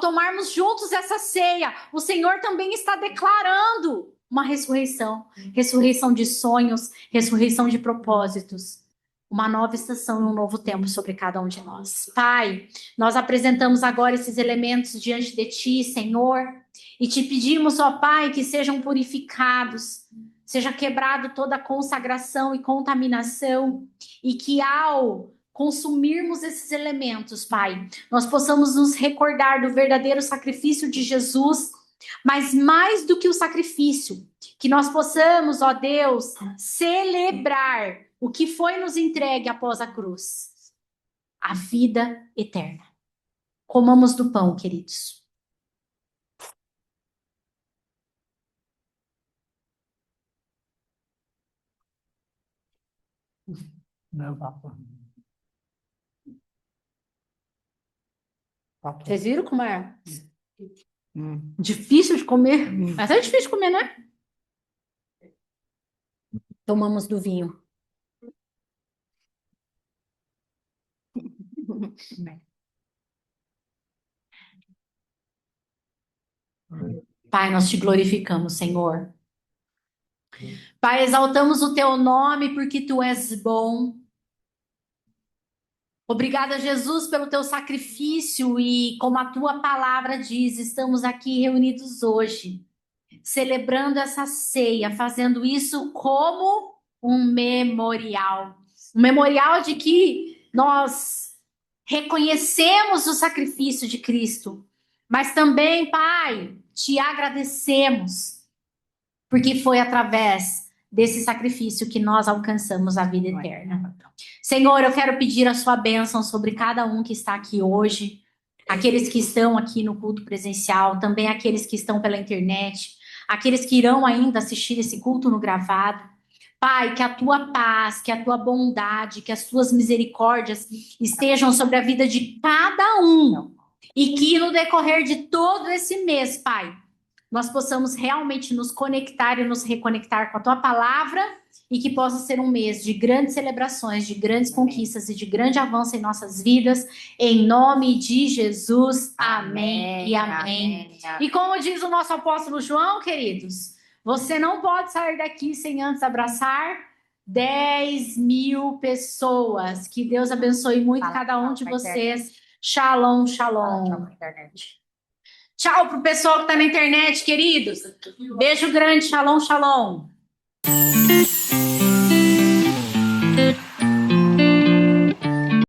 tomarmos juntos essa ceia, o Senhor também está declarando uma ressurreição. Ressurreição de sonhos, ressurreição de propósitos. Uma nova estação e um novo tempo sobre cada um de nós. Pai, nós apresentamos agora esses elementos diante de Ti, Senhor, e Te pedimos, ó Pai, que sejam purificados, seja quebrado toda consagração e contaminação, e que ao consumirmos esses elementos, Pai, nós possamos nos recordar do verdadeiro sacrifício de Jesus, mas mais do que o sacrifício, que nós possamos, ó Deus, celebrar o que foi nos entregue após a cruz, a vida eterna. Comamos do pão, queridos. Vocês viram como é difícil de comer? Mas é difícil de comer, né? Tomamos do vinho. Pai, nós te glorificamos, Senhor. Pai, exaltamos o teu nome porque tu és bom. Obrigada, Jesus, pelo teu sacrifício e como a tua palavra diz, estamos aqui reunidos hoje, celebrando essa ceia, fazendo isso como um memorial. Um memorial de que nós reconhecemos o sacrifício de Cristo, mas também, Pai, te agradecemos, porque foi através desse sacrifício que nós alcançamos a vida eterna. Senhor, eu quero pedir a sua bênção sobre cada um que está aqui hoje, aqueles que estão aqui no culto presencial, também aqueles que estão pela internet, aqueles que irão ainda assistir esse culto no gravado. Pai, que a tua paz, que a tua bondade, que as tuas misericórdias estejam sobre a vida de cada um. E que no decorrer de todo esse mês, Pai, nós possamos realmente nos conectar e nos reconectar com a tua palavra e que possa ser um mês de grandes celebrações, de grandes conquistas e de grande avanço em nossas vidas. Em nome de Jesus, amém e amém. E como diz o nosso apóstolo João, queridos, você não pode sair daqui sem antes abraçar 10.000 pessoas. Que Deus abençoe muito cada um de vocês. Shalom, shalom. Tchau pro pessoal que tá na internet, queridos. Beijo grande, shalom, shalom.